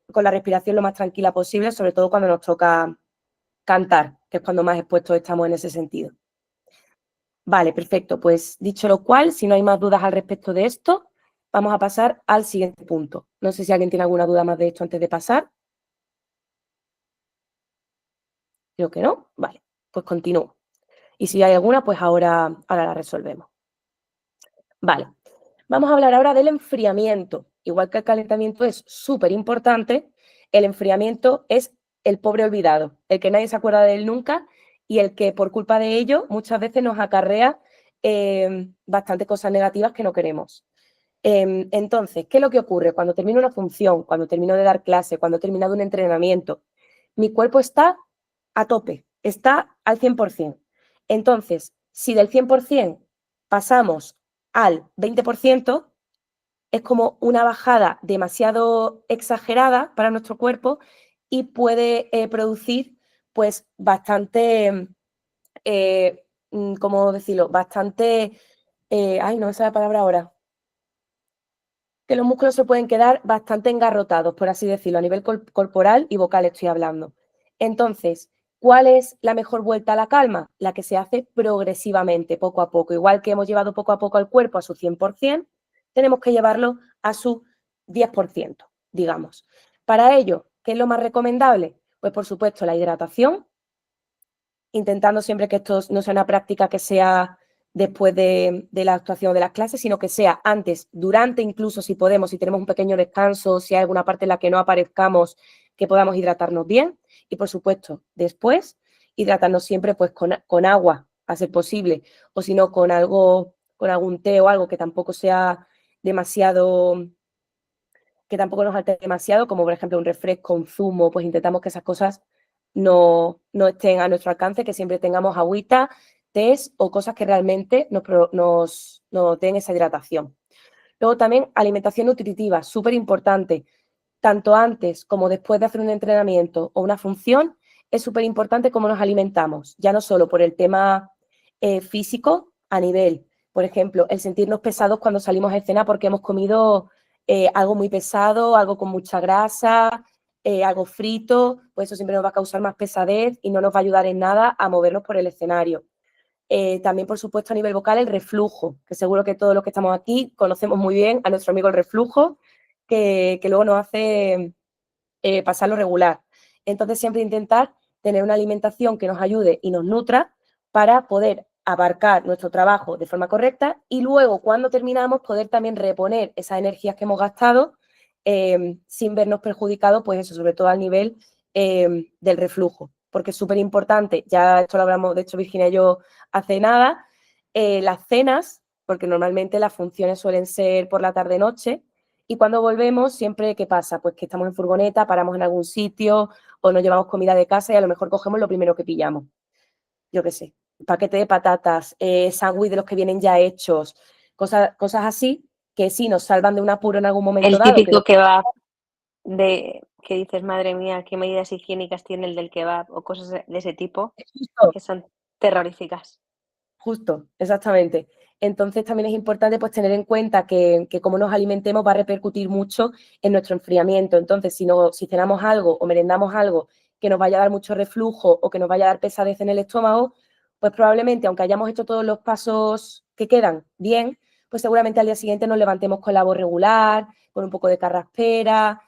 con la respiración lo más tranquila posible, sobre todo cuando nos toca cantar, que es cuando más expuestos estamos en ese sentido. Vale, perfecto. Pues dicho lo cual, si no hay más dudas al respecto de esto, vamos a pasar al siguiente punto. No sé si alguien tiene alguna duda más de esto antes de pasar. Creo que no. Vale, pues continúo. Y si hay alguna, pues ahora la resolvemos. Vale, vamos a hablar ahora del enfriamiento. Igual que el calentamiento es súper importante, el enfriamiento es el pobre olvidado, el que nadie se acuerda de él nunca y el que por culpa de ello muchas veces nos acarrea bastante cosas negativas que no queremos. Entonces, ¿qué es lo que ocurre? Cuando termino una función, cuando termino de dar clase, cuando he terminado un entrenamiento, mi cuerpo está a tope, está al 100%. Entonces, si del 100% pasamos al 20%, es como una bajada demasiado exagerada para nuestro cuerpo y puede producir pues bastante, ¿cómo decirlo? Bastante, ay, no me sale la palabra ahora, que los músculos se pueden quedar bastante engarrotados, por así decirlo, a nivel corporal y vocal estoy hablando. Entonces, ¿cuál es la mejor vuelta a la calma? La que se hace progresivamente, poco a poco. Igual que hemos llevado poco a poco al cuerpo a su 100%, tenemos que llevarlo a su 10%, digamos. Para ello, ¿qué es lo más recomendable? Pues, por supuesto, la hidratación, intentando siempre que esto no sea una práctica que sea después de la actuación de las clases, sino que sea antes, durante, incluso si podemos, si tenemos un pequeño descanso, si hay alguna parte en la que no aparezcamos, que podamos hidratarnos bien. Y, por supuesto, después, hidratarnos siempre pues con agua, a ser posible, o si no, con algún té o algo que tampoco sea demasiado, que tampoco nos altere demasiado, como por ejemplo un refresco, un zumo, pues intentamos que esas cosas no estén a nuestro alcance, que siempre tengamos agüita, tés o cosas que realmente nos den esa hidratación. Luego también alimentación nutritiva, súper importante, tanto antes como después de hacer un entrenamiento o una función, es súper importante cómo nos alimentamos, ya no solo por el tema físico a nivel, por ejemplo, el sentirnos pesados cuando salimos a escena porque hemos comido algo muy pesado, algo con mucha grasa, algo frito, pues eso siempre nos va a causar más pesadez y no nos va a ayudar en nada a movernos por el escenario. También, por supuesto, a nivel vocal, el reflujo, que seguro que todos los que estamos aquí conocemos muy bien a nuestro amigo el reflujo, que luego nos hace pasarlo regular. Entonces, siempre intentar tener una alimentación que nos ayude y nos nutra para poder abarcar nuestro trabajo de forma correcta y luego, cuando terminamos, poder también reponer esas energías que hemos gastado sin vernos perjudicados, pues eso, sobre todo al nivel del reflujo, porque es súper importante, ya esto lo hablamos, de hecho, Virginia y yo hace nada, las cenas, porque normalmente las funciones suelen ser por la tarde-noche, y cuando volvemos, siempre, ¿qué pasa? Pues que estamos en furgoneta, paramos en algún sitio o nos llevamos comida de casa y a lo mejor cogemos lo primero que pillamos. Yo qué sé, paquete de patatas, sándwich de los que vienen ya hechos, cosas así que sí nos salvan de un apuro en algún momento El dado. típico kebab que dices, madre mía, qué medidas higiénicas tiene el del kebab o cosas de ese tipo que son terroríficas. Justo, exactamente. Entonces también es importante pues tener en cuenta que cómo nos alimentemos va a repercutir mucho en nuestro enfriamiento. Entonces, si cenamos algo o merendamos algo que nos vaya a dar mucho reflujo o que nos vaya a dar pesadez en el estómago, pues probablemente, aunque hayamos hecho todos los pasos que quedan bien, pues seguramente al día siguiente nos levantemos con la voz regular, con un poco de carraspera,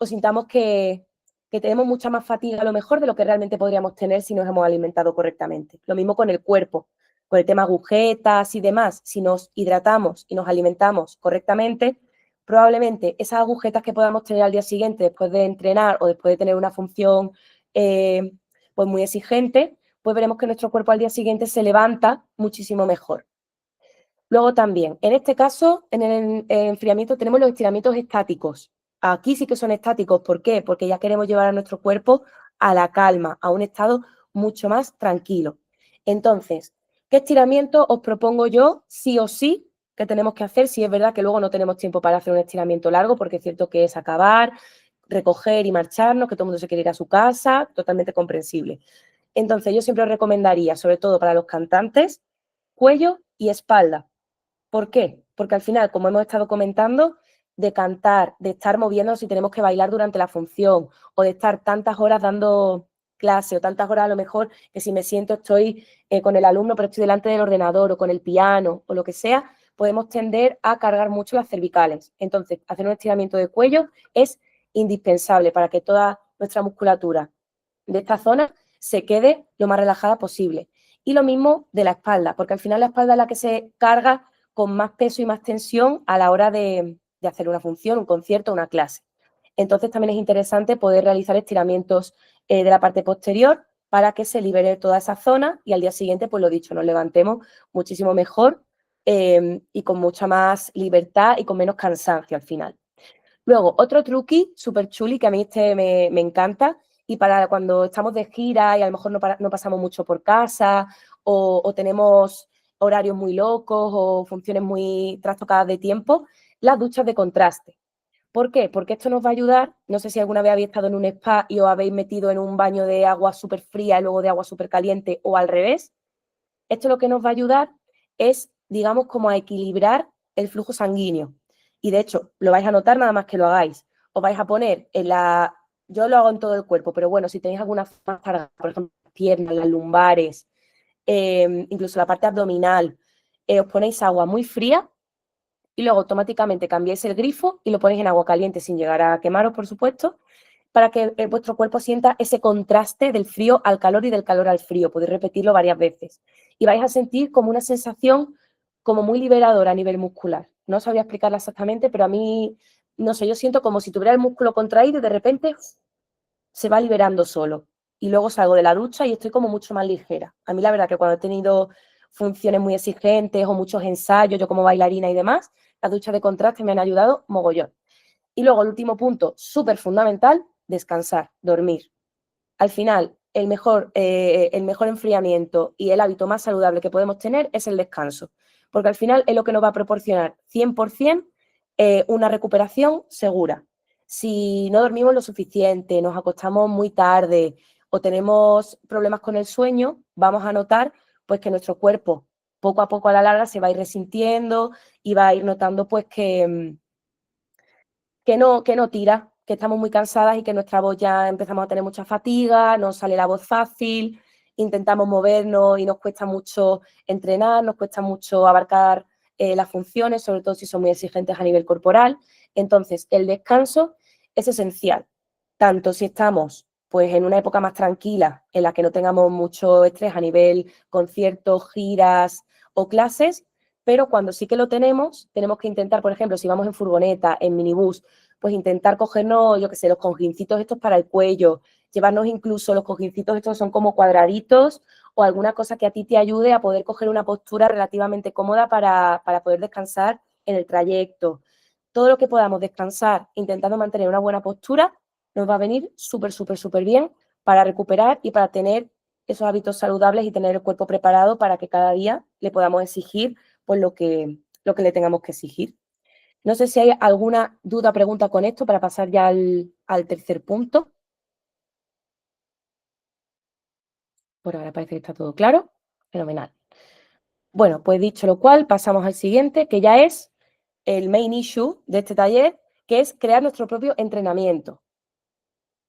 o sintamos que tenemos mucha más fatiga a lo mejor de lo que realmente podríamos tener si nos hemos alimentado correctamente. Lo mismo con el cuerpo. Con el tema agujetas y demás, si nos hidratamos y nos alimentamos correctamente, probablemente esas agujetas que podamos tener al día siguiente después de entrenar o después de tener una función pues muy exigente, pues veremos que nuestro cuerpo al día siguiente se levanta muchísimo mejor. Luego también, en este caso, en el enfriamiento tenemos los estiramientos estáticos. Aquí sí que son estáticos. ¿Por qué? Porque ya queremos llevar a nuestro cuerpo a la calma, a un estado mucho más tranquilo. Entonces, ¿qué estiramiento os propongo yo sí o sí que tenemos que hacer? Si es verdad que luego no tenemos tiempo para hacer un estiramiento largo, porque es cierto que es acabar, recoger y marcharnos, que todo el mundo se quiere ir a su casa, totalmente comprensible. Entonces, yo siempre os recomendaría, sobre todo para los cantantes, cuello y espalda. ¿Por qué? Porque al final, como hemos estado comentando, de cantar, de estar moviéndonos si tenemos que bailar durante la función, o de estar tantas horas dando clase, o tantas horas a lo mejor que si me siento estoy con el alumno, pero estoy delante del ordenador, o con el piano, o lo que sea, podemos tender a cargar mucho las cervicales. Entonces, hacer un estiramiento de cuello es indispensable para que toda nuestra musculatura de esta zona se quede lo más relajada posible. Y lo mismo de la espalda, porque al final la espalda es la que se carga con más peso y más tensión a la hora de hacer una función, un concierto, una clase. Entonces también es interesante poder realizar estiramientos de la parte posterior para que se libere toda esa zona y al día siguiente, pues lo dicho, nos levantemos muchísimo mejor y con mucha más libertad y con menos cansancio al final. Luego, otro truqui súper chuli que a mí me encanta y para cuando estamos de gira y a lo mejor no pasamos mucho por casa o tenemos horarios muy locos o funciones muy trastocadas de tiempo, las duchas de contraste. ¿Por qué? Porque esto nos va a ayudar, no sé si alguna vez habéis estado en un spa y os habéis metido en un baño de agua súper fría y luego de agua súper caliente o al revés. Esto lo que nos va a ayudar es, digamos, como a equilibrar el flujo sanguíneo. Y de hecho, lo vais a notar nada más que lo hagáis. Os vais a poner en la... Yo lo hago en todo el cuerpo, pero bueno, si tenéis alguna zona cargada, por ejemplo, las piernas, las lumbares, incluso la parte abdominal, os ponéis agua muy fría y luego automáticamente cambiáis el grifo y lo ponéis en agua caliente sin llegar a quemaros, por supuesto, para que vuestro cuerpo sienta ese contraste del frío al calor y del calor al frío. Podéis repetirlo varias veces. Y vais a sentir como una sensación como muy liberadora a nivel muscular. No sabría explicarla exactamente, pero a mí, no sé, yo siento como si tuviera el músculo contraído y de repente se va liberando solo. Y luego salgo de la ducha y estoy como mucho más ligera. A mí la verdad que cuando he tenido funciones muy exigentes o muchos ensayos, yo como bailarina y demás, las duchas de contraste me han ayudado mogollón. Y luego el último punto, súper fundamental, descansar, dormir. Al final, el mejor enfriamiento y el hábito más saludable que podemos tener es el descanso, porque al final es lo que nos va a proporcionar 100% una recuperación segura. Si no dormimos lo suficiente, nos acostamos muy tarde o tenemos problemas con el sueño, vamos a notar pues que nuestro cuerpo poco a poco a la larga se va a ir resintiendo y va a ir notando pues que no tira, que estamos muy cansadas y que nuestra voz ya empezamos a tener mucha fatiga, nos sale la voz fácil, intentamos movernos y nos cuesta mucho entrenar, nos cuesta mucho abarcar las funciones, sobre todo si son muy exigentes a nivel corporal. Entonces, el descanso es esencial, tanto si estamos pues en una época más tranquila, en la que no tengamos mucho estrés a nivel conciertos, giras o clases, pero cuando sí que lo tenemos que intentar, por ejemplo, si vamos en furgoneta, en minibús, pues intentar cogernos, yo qué sé, los cojincitos estos para el cuello, llevarnos incluso los cojincitos estos son como cuadraditos o alguna cosa que a ti te ayude a poder coger una postura relativamente cómoda para poder descansar en el trayecto. Todo lo que podamos descansar intentando mantener una buena postura nos va a venir súper, súper, súper bien para recuperar y para tener esos hábitos saludables y tener el cuerpo preparado para que cada día le podamos exigir pues lo que le tengamos que exigir. No sé si hay alguna duda o pregunta con esto para pasar ya al tercer punto. Por ahora parece que está todo claro. Fenomenal. Bueno, pues dicho lo cual, pasamos al siguiente, que ya es el main issue de este taller, que es crear nuestro propio entrenamiento.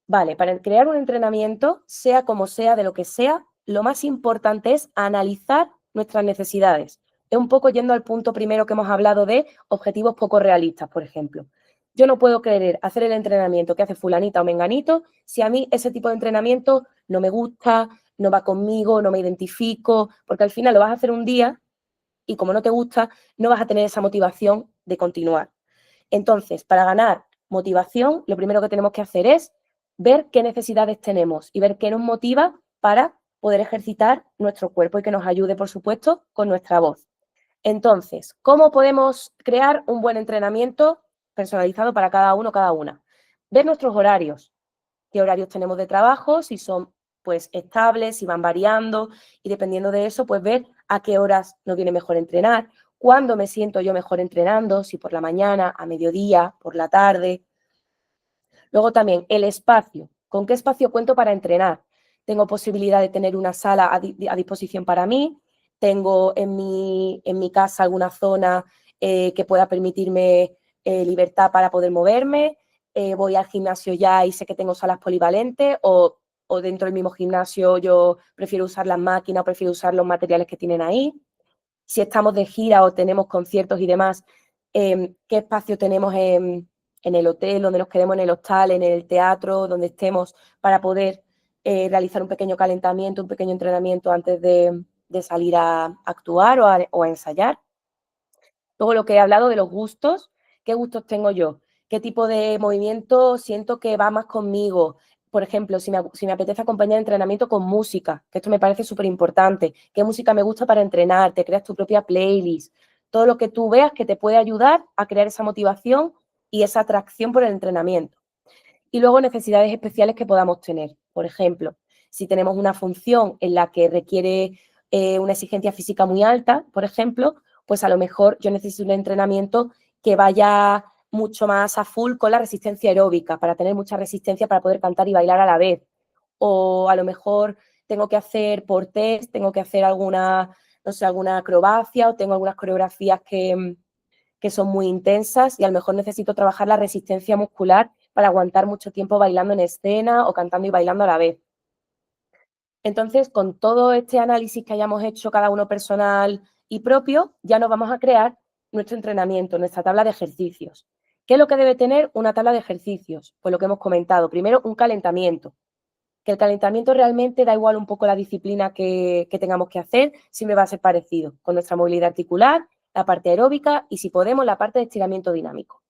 Vale, para crear un entrenamiento, sea como sea, de lo que sea, lo más importante es analizar nuestras necesidades. Es un poco yendo al punto primero que hemos hablado de objetivos poco realistas, por ejemplo. Yo no puedo querer hacer el entrenamiento que hace fulanita o menganito si a mí ese tipo de entrenamiento no me gusta, no va conmigo, no me identifico, porque al final lo vas a hacer un día y como no te gusta, no vas a tener esa motivación de continuar. Entonces, para ganar motivación, lo primero que tenemos que hacer es ver qué necesidades tenemos y ver qué nos motiva para poder ejercitar nuestro cuerpo y que nos ayude, por supuesto, con nuestra voz. Entonces, ¿cómo podemos crear un buen entrenamiento personalizado para cada uno, cada una? Ver nuestros horarios, qué horarios tenemos de trabajo, si son pues estables, si van variando, y dependiendo de eso, pues ver a qué horas nos viene mejor entrenar, cuándo me siento yo mejor entrenando, si por la mañana, a mediodía, por la tarde. Luego también el espacio, ¿con qué espacio cuento para entrenar? Tengo posibilidad de tener una sala a disposición para mí, tengo en mi casa alguna zona que pueda permitirme libertad para poder moverme, voy al gimnasio ya y sé que tengo salas polivalentes o dentro del mismo gimnasio yo prefiero usar las máquinas o prefiero usar los materiales que tienen ahí. Si estamos de gira o tenemos conciertos y demás, qué espacio tenemos en el hotel, donde nos quedemos, en el hostal, en el teatro, donde estemos, para poder realizar un pequeño calentamiento, un pequeño entrenamiento antes de salir a actuar o a ensayar. Luego lo que he hablado de los gustos, ¿qué gustos tengo yo? ¿Qué tipo de movimiento siento que va más conmigo? Por ejemplo, si me apetece acompañar el entrenamiento con música, que esto me parece súper importante. ¿Qué música me gusta para entrenar? Te creas tu propia playlist. Todo lo que tú veas que te puede ayudar a crear esa motivación y esa atracción por el entrenamiento. Y luego necesidades especiales que podamos tener. Por ejemplo, si tenemos una función en la que requiere una exigencia física muy alta, por ejemplo, pues a lo mejor yo necesito un entrenamiento que vaya mucho más a full con la resistencia aeróbica, para tener mucha resistencia para poder cantar y bailar a la vez. O a lo mejor tengo que hacer por test, tengo que hacer alguna, no sé, alguna acrobacia o tengo algunas coreografías que son muy intensas y a lo mejor necesito trabajar la resistencia muscular para aguantar mucho tiempo bailando en escena o cantando y bailando a la vez. Entonces, con todo este análisis que hayamos hecho cada uno personal y propio, ya nos vamos a crear nuestro entrenamiento, nuestra tabla de ejercicios. ¿Qué es lo que debe tener una tabla de ejercicios? Pues lo que hemos comentado. Primero, un calentamiento. Que el calentamiento realmente da igual un poco la disciplina que tengamos que hacer, siempre va a ser parecido, con nuestra movilidad articular, la parte aeróbica y, si podemos, la parte de estiramiento dinámico.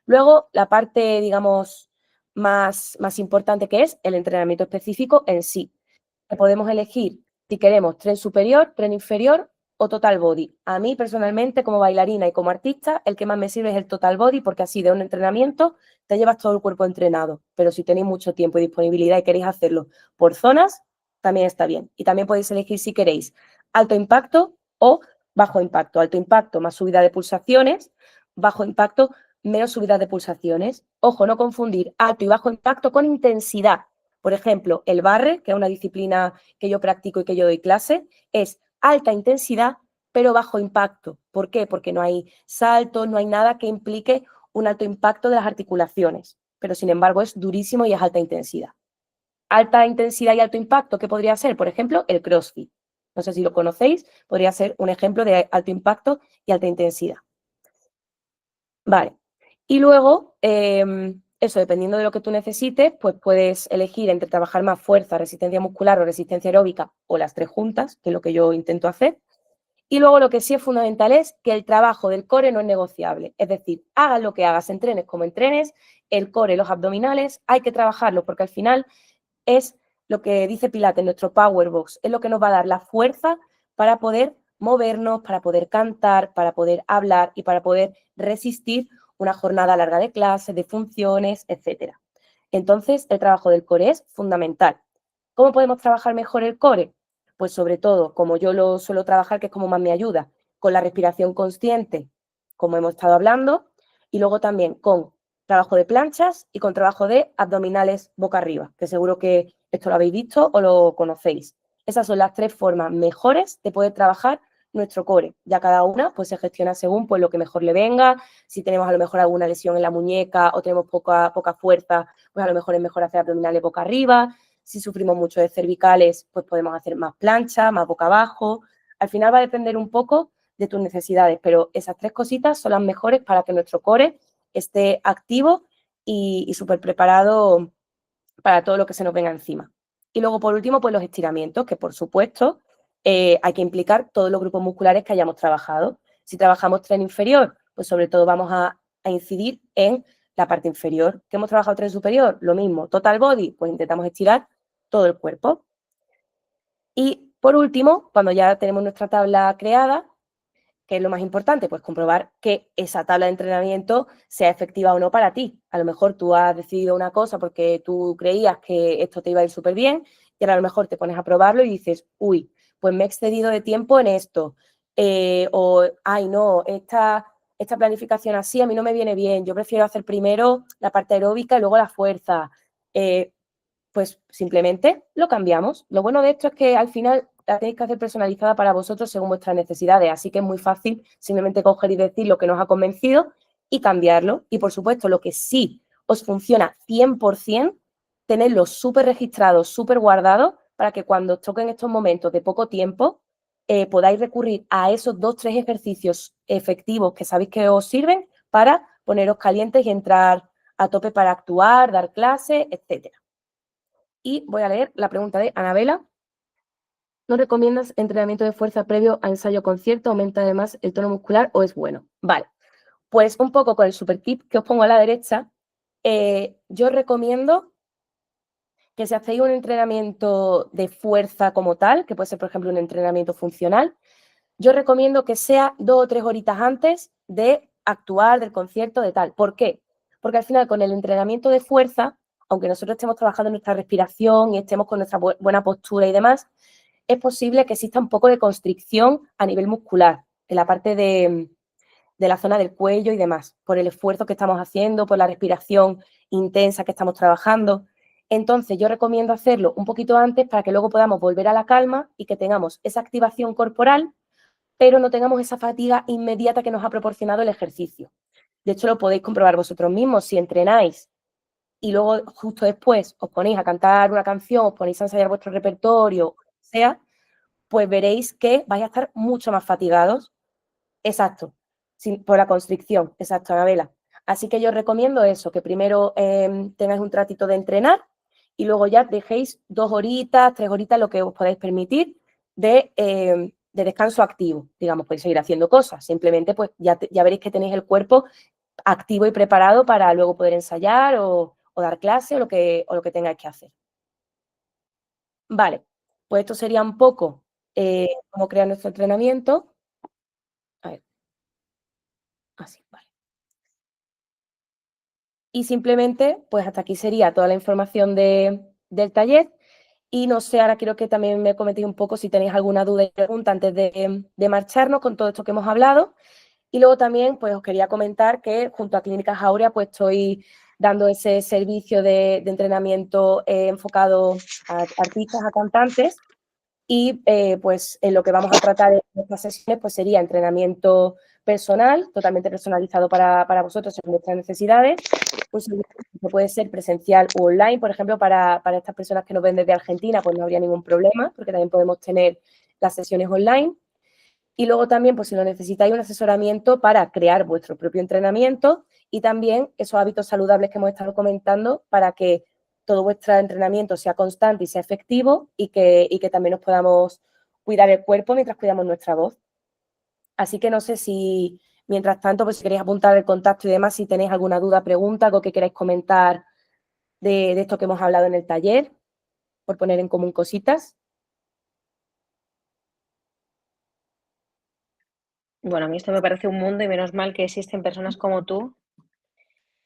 Luego, la parte, digamos, más importante, que es el entrenamiento específico en sí. Que podemos elegir si queremos tren superior, tren inferior o total body. A mí, personalmente, como bailarina y como artista, el que más me sirve es el total body, porque así de un entrenamiento te llevas todo el cuerpo entrenado. Pero si tenéis mucho tiempo y disponibilidad y queréis hacerlo por zonas, también está bien. Y también podéis elegir si queréis alto impacto o bajo impacto. Alto impacto más subida de pulsaciones, bajo impacto menos subida de pulsaciones. Ojo, no confundir alto y bajo impacto con intensidad. Por ejemplo, el barre, que es una disciplina que yo practico y que yo doy clase, es alta intensidad, pero bajo impacto. ¿Por qué? Porque no hay saltos, no hay nada que implique un alto impacto de las articulaciones, pero sin embargo es durísimo y es alta intensidad. Alta intensidad y alto impacto, ¿qué podría ser? Por ejemplo, el CrossFit. No sé si lo conocéis, podría ser un ejemplo de alto impacto y alta intensidad. Vale. Y luego, eso, dependiendo de lo que tú necesites, pues puedes elegir entre trabajar más fuerza, resistencia muscular o resistencia aeróbica, o las tres juntas, que es lo que yo intento hacer. Y luego lo que sí es fundamental es que el trabajo del core no es negociable. Es decir, hagas lo que hagas, entrenes como entrenes, el core, los abdominales, hay que trabajarlo, porque al final es lo que dice Pilates, nuestro Power Box, es lo que nos va a dar la fuerza para poder movernos, para poder cantar, para poder hablar y para poder resistir una jornada larga de clases, de funciones, etc. Entonces, el trabajo del core es fundamental. ¿Cómo podemos trabajar mejor el core? Pues sobre todo, como yo lo suelo trabajar, que es como más me ayuda, con la respiración consciente, como hemos estado hablando, y luego también con trabajo de planchas y con trabajo de abdominales boca arriba, que seguro que esto lo habéis visto o lo conocéis. Esas son las tres formas mejores de poder trabajar nuestro core. Ya cada una pues se gestiona según pues lo que mejor le venga. Si tenemos a lo mejor alguna lesión en la muñeca o tenemos poca fuerza, pues a lo mejor es mejor hacer abdominales boca arriba. Si sufrimos mucho de cervicales, pues podemos hacer más plancha, más boca abajo. Al final va a depender un poco de tus necesidades, pero esas tres cositas son las mejores para que nuestro core esté activo y súper preparado para todo lo que se nos venga encima. Y luego, por último, pues los estiramientos, que por supuesto hay que implicar todos los grupos musculares que hayamos trabajado. Si trabajamos tren inferior, pues sobre todo vamos a incidir en la parte inferior. ¿Que hemos trabajado tren superior? Lo mismo. Total body, pues intentamos estirar todo el cuerpo. Y por último, cuando ya tenemos nuestra tabla creada, ¿Qué es lo más importante? Pues comprobar que esa tabla de entrenamiento sea efectiva o no para ti. A lo mejor tú has decidido una cosa porque tú creías que esto te iba a ir súper bien y ahora a lo mejor te pones a probarlo y dices, uy, pues me he excedido de tiempo en esto. O, ay, no, esta planificación así a mí no me viene bien. Yo prefiero hacer primero la parte aeróbica y luego la fuerza. Pues simplemente lo cambiamos. Lo bueno de esto es que al final la tenéis que hacer personalizada para vosotros según vuestras necesidades, así que es muy fácil simplemente coger y decir lo que nos ha convencido y cambiarlo. Y por supuesto, lo que sí os funciona 100%, tenerlo súper registrado, súper guardado, para que cuando os toquen estos momentos de poco tiempo, podáis recurrir a esos 2-3 ejercicios efectivos que sabéis que os sirven para poneros calientes y entrar a tope para actuar, dar clases, etcétera. Y voy a leer la pregunta de Anabela. ¿No recomiendas entrenamiento de fuerza previo a ensayo concierto? ¿Aumenta además el tono muscular o es bueno? Vale, pues un poco con el super tip que os pongo a la derecha, yo recomiendo que si hacéis un entrenamiento de fuerza como tal, que puede ser por ejemplo un entrenamiento funcional, yo recomiendo que sea 2 o 3 horitas antes de actuar, del concierto, de tal. ¿Por qué? Porque al final con el entrenamiento de fuerza, aunque nosotros estemos trabajando en nuestra respiración y estemos con nuestra buena postura y demás, es posible que exista un poco de constricción a nivel muscular, en la parte de la zona del cuello y demás, por el esfuerzo que estamos haciendo, por la respiración intensa que estamos trabajando. Entonces, yo recomiendo hacerlo un poquito antes para que luego podamos volver a la calma y que tengamos esa activación corporal, pero no tengamos esa fatiga inmediata que nos ha proporcionado el ejercicio. De hecho, lo podéis comprobar vosotros mismos si entrenáis y luego justo después os ponéis a cantar una canción, os ponéis a ensayar vuestro repertorio, o sea, pues veréis que vais a estar mucho más fatigados. Exacto, por la constricción, exacto, Anabela. Así que yo os recomiendo eso, que primero tengáis un ratito de entrenar y luego ya dejéis 2 horitas, 3 horitas, lo que os podáis permitir de descanso activo. Digamos, podéis seguir haciendo cosas, simplemente pues ya veréis que tenéis el cuerpo activo y preparado para luego poder ensayar o dar clase o lo que tengáis que hacer. Vale, pues esto sería un poco cómo crear nuestro entrenamiento. A ver, así, vale. Y simplemente, pues hasta aquí sería toda la información del taller. Y no sé, ahora quiero que también me comentéis un poco si tenéis alguna duda y pregunta antes de marcharnos con todo esto que hemos hablado. Y luego también, pues os quería comentar que junto a Clínicas Aurea, pues estoy dando ese servicio de entrenamiento enfocado a artistas, a cantantes. Y pues en lo que vamos a tratar en estas sesiones pues sería entrenamiento personal, totalmente personalizado para vosotros según vuestras necesidades. Un servicio que puede ser presencial o online, por ejemplo, para estas personas que nos ven desde Argentina, pues no habría ningún problema, porque también podemos tener las sesiones online. Y luego también, pues si lo necesitáis, un asesoramiento para crear vuestro propio entrenamiento y también esos hábitos saludables que hemos estado comentando para que todo vuestro entrenamiento sea constante y sea efectivo y que también nos podamos cuidar el cuerpo mientras cuidamos nuestra voz. Así que no sé si, mientras tanto, pues si queréis apuntar el contacto y demás, si tenéis alguna duda, pregunta, algo que queráis comentar de esto que hemos hablado en el taller, por poner en común cositas. Bueno, a mí esto me parece un mundo y menos mal que existen personas como tú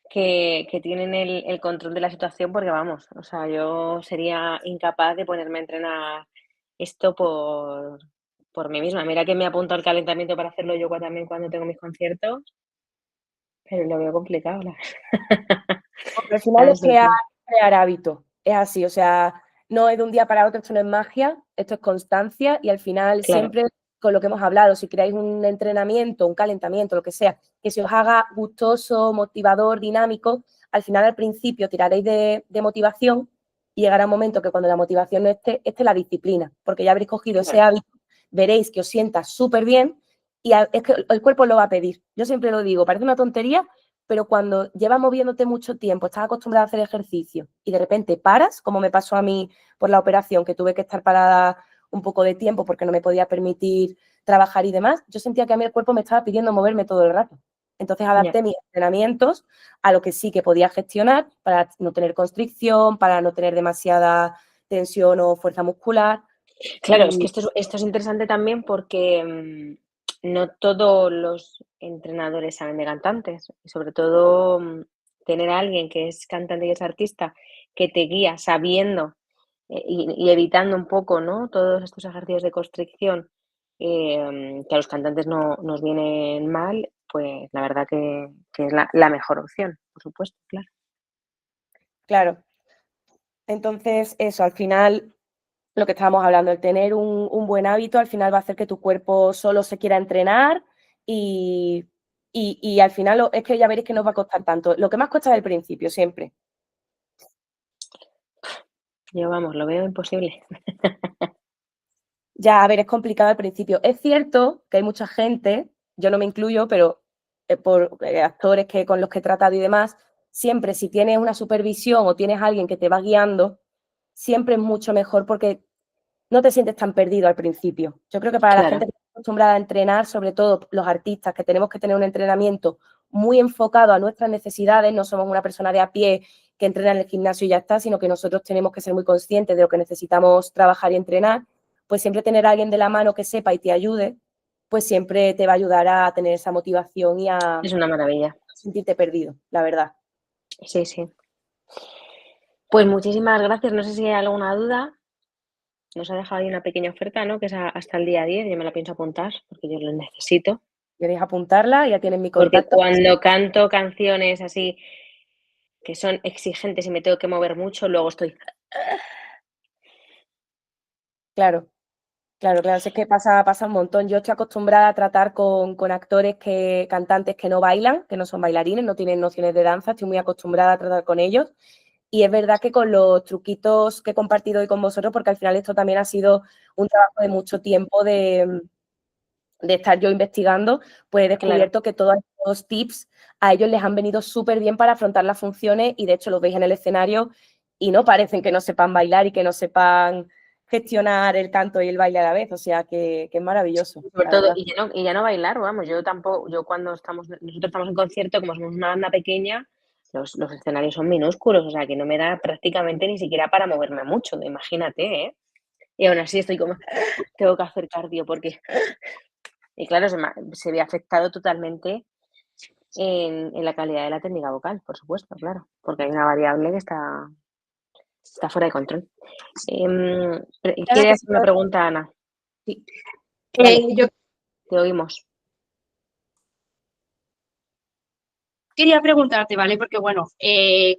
que tienen el control de la situación porque vamos, o sea, yo sería incapaz de ponerme a entrenar esto por mí misma. Mira que me apunto al calentamiento para hacerlo yo también cuando tengo mis conciertos, pero lo veo complicado, la verdad. Porque al final es Así que, crear hábitos, es así, o sea, no es de un día para otro, esto no es magia, esto es constancia y al final claro, siempre con lo que hemos hablado, si creáis un entrenamiento, un calentamiento, lo que sea, que se os haga gustoso, motivador, dinámico, al final al principio tiraréis de motivación y llegará un momento que cuando la motivación no esté la disciplina, porque ya habréis cogido ese claro. hábito, veréis que os sienta súper bien y es que el cuerpo lo va a pedir. Yo siempre lo digo, parece una tontería, pero cuando llevas moviéndote mucho tiempo, estás acostumbrada a hacer ejercicio y de repente paras, como me pasó a mí por la operación, que tuve que estar parada un poco de tiempo porque no me podía permitir trabajar y demás, yo sentía que a mí el cuerpo me estaba pidiendo moverme todo el rato. Entonces Ya. adapté mis entrenamientos a lo que sí que podía gestionar para no tener constricción, para no tener demasiada tensión o fuerza muscular. Claro, es que esto es interesante también porque no todos los entrenadores saben de cantantes. Y sobre todo, tener a alguien que es cantante y es artista, que te guía sabiendo y evitando un poco, ¿no? Todos estos ejercicios de constricción que a los cantantes no nos vienen mal, pues la verdad que es la mejor opción, por supuesto, claro. Claro. Entonces, eso, al final, lo que estábamos hablando, el tener un buen hábito al final va a hacer que tu cuerpo solo se quiera entrenar y al final es que ya veréis que no os va a costar tanto. Lo que más cuesta es el principio, siempre. Yo, vamos, lo veo imposible. Ya, a ver, es complicado al principio. Es cierto que hay mucha gente, yo no me incluyo, pero por actores con los que he tratado y demás, siempre si tienes una supervisión o tienes alguien que te va guiando, siempre es mucho mejor porque no te sientes tan perdido al principio. Yo creo que para la Claro. gente que está acostumbrada a entrenar, sobre todo los artistas, que tenemos que tener un entrenamiento muy enfocado a nuestras necesidades, no somos una persona de a pie que entrena en el gimnasio y ya está, sino que nosotros tenemos que ser muy conscientes de lo que necesitamos trabajar y entrenar, pues siempre tener a alguien de la mano que sepa y te ayude, pues siempre te va a ayudar a tener esa motivación y a Es una maravilla. sentirte perdido, la verdad. Sí, sí. Pues muchísimas gracias. No sé si hay alguna duda. Nos ha dejado ahí una pequeña oferta, ¿no? Que es hasta el día 10. Yo me la pienso apuntar porque yo lo necesito. ¿Queréis apuntarla? Ya tienen mi Porque contacto. cuando canto canciones así que son exigentes y me tengo que mover mucho, luego estoy... Claro. Claro, claro, es que pasa un montón. Yo estoy acostumbrada a tratar con actores, cantantes que no bailan, que no son bailarines, no tienen nociones de danza, estoy muy acostumbrada a tratar con ellos. Y es verdad que con los truquitos que he compartido hoy con vosotros, porque al final esto también ha sido un trabajo de mucho tiempo de estar yo investigando, pues he descubierto que todos estos tips a ellos les han venido súper bien para afrontar las funciones y de hecho los veis en el escenario y no parecen que no sepan bailar y que no sepan gestionar el canto y el baile a la vez, o sea que es maravilloso. Sobre la todo, verdad. y ya no bailar, vamos, yo tampoco, nosotros estamos en concierto, como somos una banda pequeña, los escenarios son minúsculos, o sea que no me da prácticamente ni siquiera para moverme mucho, imagínate, ¿eh? Y aún así estoy como, tengo que hacer cardio porque... Y claro, se ve afectado totalmente en la calidad de la técnica vocal, por supuesto, claro, porque hay una variable que está fuera de control. ¿Quiere hacer una pregunta, Ana? Sí. Yo Te oímos. quería preguntarte, ¿vale? Porque bueno,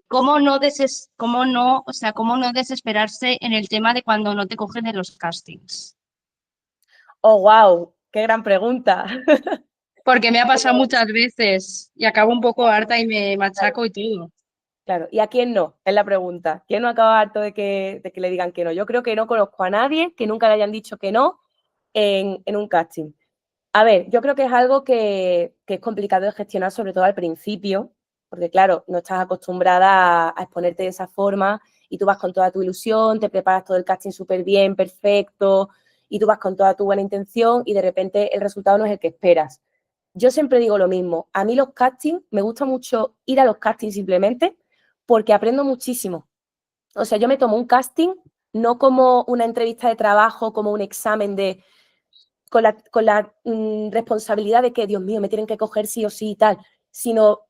¿cómo no desesperarse en el tema de cuando no te cogen en los castings? Oh, wow, qué gran pregunta. Porque me ha pasado muchas veces y acabo un poco harta y me machaco y todo. Claro, ¿y a quién no? Es la pregunta. ¿Quién no acaba harto de que le digan que no? Yo creo que no conozco a nadie que nunca le hayan dicho que no en un casting. A ver, yo creo que es algo que es complicado de gestionar, sobre todo al principio, porque claro, no estás acostumbrada a exponerte de esa forma y tú vas con toda tu ilusión, te preparas todo el casting súper bien, perfecto, y tú vas con toda tu buena intención y de repente el resultado no es el que esperas. Yo siempre digo lo mismo, a mí los castings, me gusta mucho ir a los castings simplemente porque aprendo muchísimo. O sea, yo me tomo un casting no como una entrevista de trabajo, como un examen con la responsabilidad de que, Dios mío, me tienen que coger sí o sí y tal, sino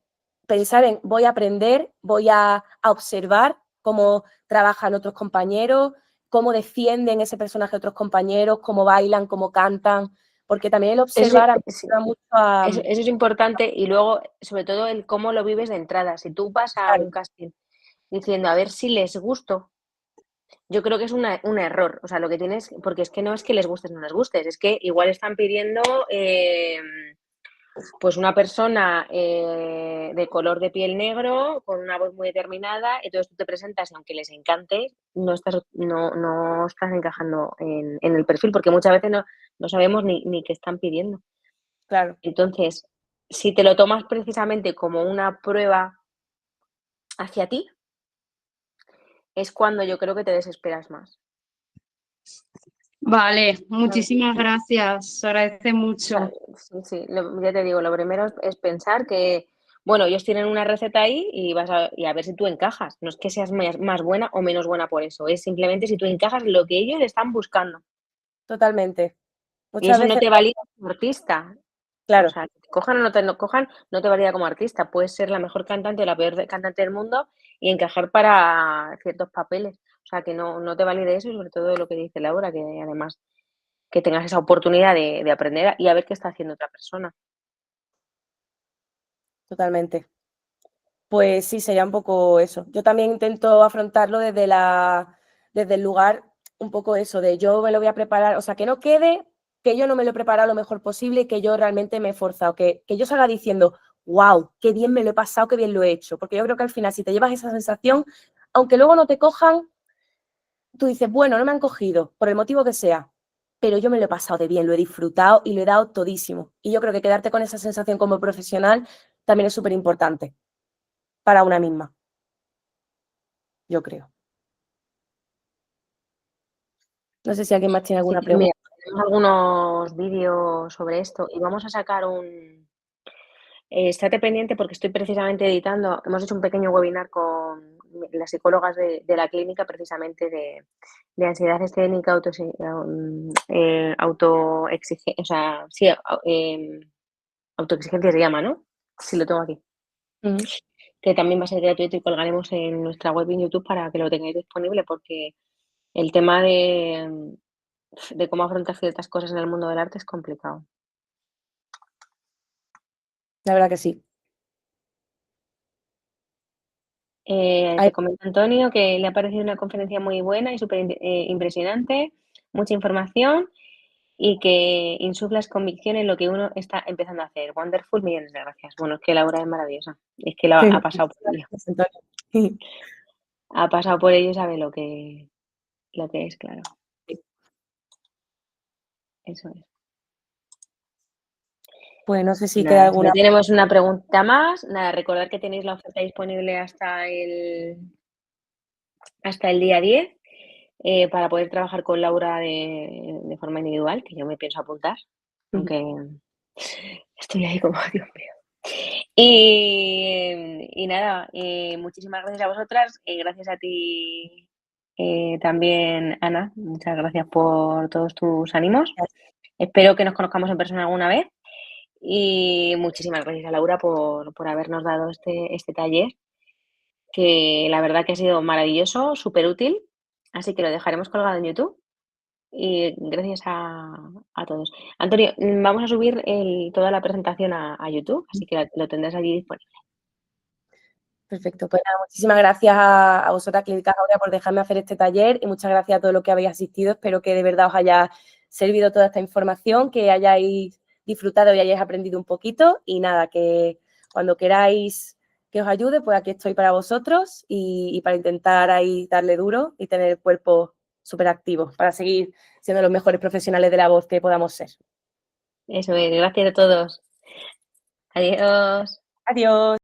pensar en, voy a aprender, voy a observar cómo trabajan otros compañeros, cómo defienden ese personaje otros compañeros, cómo bailan, cómo cantan, porque también el observar a mí me ayuda mucho a... Eso es importante y luego, sobre todo, el cómo lo vives de entrada. Si tú vas a un casting diciendo a ver si les gusto, yo creo que es un error. O sea, lo que tienes, porque es que no es que les gustes o no les gustes, es que igual están pidiendo pues una persona de color de piel negro, con una voz muy determinada, entonces tú te presentas y aunque les encante, no estás encajando en el perfil, porque muchas veces no sabemos ni qué están pidiendo. Claro. Entonces, si te lo tomas precisamente como una prueba hacia ti, es cuando yo creo que te desesperas más. Vale, muchísimas gracias, se agradece mucho. Sí, ya te digo, lo primero es pensar que, bueno, ellos tienen una receta ahí y a ver si tú encajas. No es que seas más buena o menos buena por eso, es simplemente si tú encajas lo que ellos están buscando. Totalmente. Y eso no te valida como artista. Claro. O sea, que te cojan o no te cojan, no te valida como artista. Puedes ser la mejor cantante o la peor cantante del mundo y encajar para ciertos papeles. O sea, que no te valide eso y sobre todo lo que dice Laura, que además que tengas esa oportunidad de aprender y a ver qué está haciendo otra persona. Totalmente. Pues sí, sería un poco eso. Yo también intento afrontarlo desde el lugar un poco eso, de yo me lo voy a preparar, o sea, que no quede que yo no me lo he preparado lo mejor posible y que yo realmente me he esforzado, que yo salga diciendo, wow, qué bien me lo he pasado, qué bien lo he hecho. Porque yo creo que al final, si te llevas esa sensación, aunque luego no te cojan, tú dices, bueno, no me han cogido, por el motivo que sea, pero yo me lo he pasado de bien, lo he disfrutado y lo he dado todísimo. Y yo creo que quedarte con esa sensación como profesional también es súper importante para una misma, yo creo. No sé si alguien más tiene alguna Sí, pregunta. mira, tenemos algunos vídeos sobre esto y vamos a sacar un... estate pendiente porque estoy precisamente editando, hemos hecho un pequeño webinar con las psicólogas de la clínica precisamente de ansiedad escénica, o sea, sí, autoexigencia se llama, ¿no? Sí, lo tengo aquí. Que también va a ser gratuito y colgaremos en nuestra web y en YouTube para que lo tengáis disponible porque el tema de cómo afrontar ciertas cosas en el mundo del arte es complicado. La verdad que sí. Te comenta Antonio que le ha parecido una conferencia muy buena y súper impresionante, mucha información y que insuflas convicción en lo que uno está empezando a hacer. Wonderful, millones de gracias. Bueno, es que Laura es maravillosa. Es que ha pasado por ello. Ha pasado por ello y sabe lo que es, claro. Eso es. Pues no sé si Nada, queda si alguna. no tenemos una pregunta más, nada, recordad que tenéis la oferta disponible hasta el día 10 para poder trabajar con Laura de forma individual, que yo me pienso apuntar, aunque estoy ahí como, Dios mío. Y nada, muchísimas gracias a vosotras, gracias a ti también, Ana, muchas gracias por todos tus ánimos. Espero que nos conozcamos en persona alguna vez. Y muchísimas gracias a Laura por habernos dado este taller, que la verdad que ha sido maravilloso, súper útil. Así que lo dejaremos colgado en YouTube. Y gracias a todos. Antonio, vamos a subir toda la presentación a YouTube, así que lo tendrás allí disponible. Perfecto, pues nada, muchísimas gracias a vosotras, Clínicas Aurea, por dejarme hacer este taller y muchas gracias a todos los que habéis asistido. Espero que de verdad os haya servido toda esta información, que hayáis disfrutado y hayáis aprendido un poquito y nada, que cuando queráis que os ayude, pues aquí estoy para vosotros y para intentar ahí darle duro y tener el cuerpo súper activo para seguir siendo los mejores profesionales de la voz que podamos ser. Eso es, gracias a todos. Adiós. Adiós.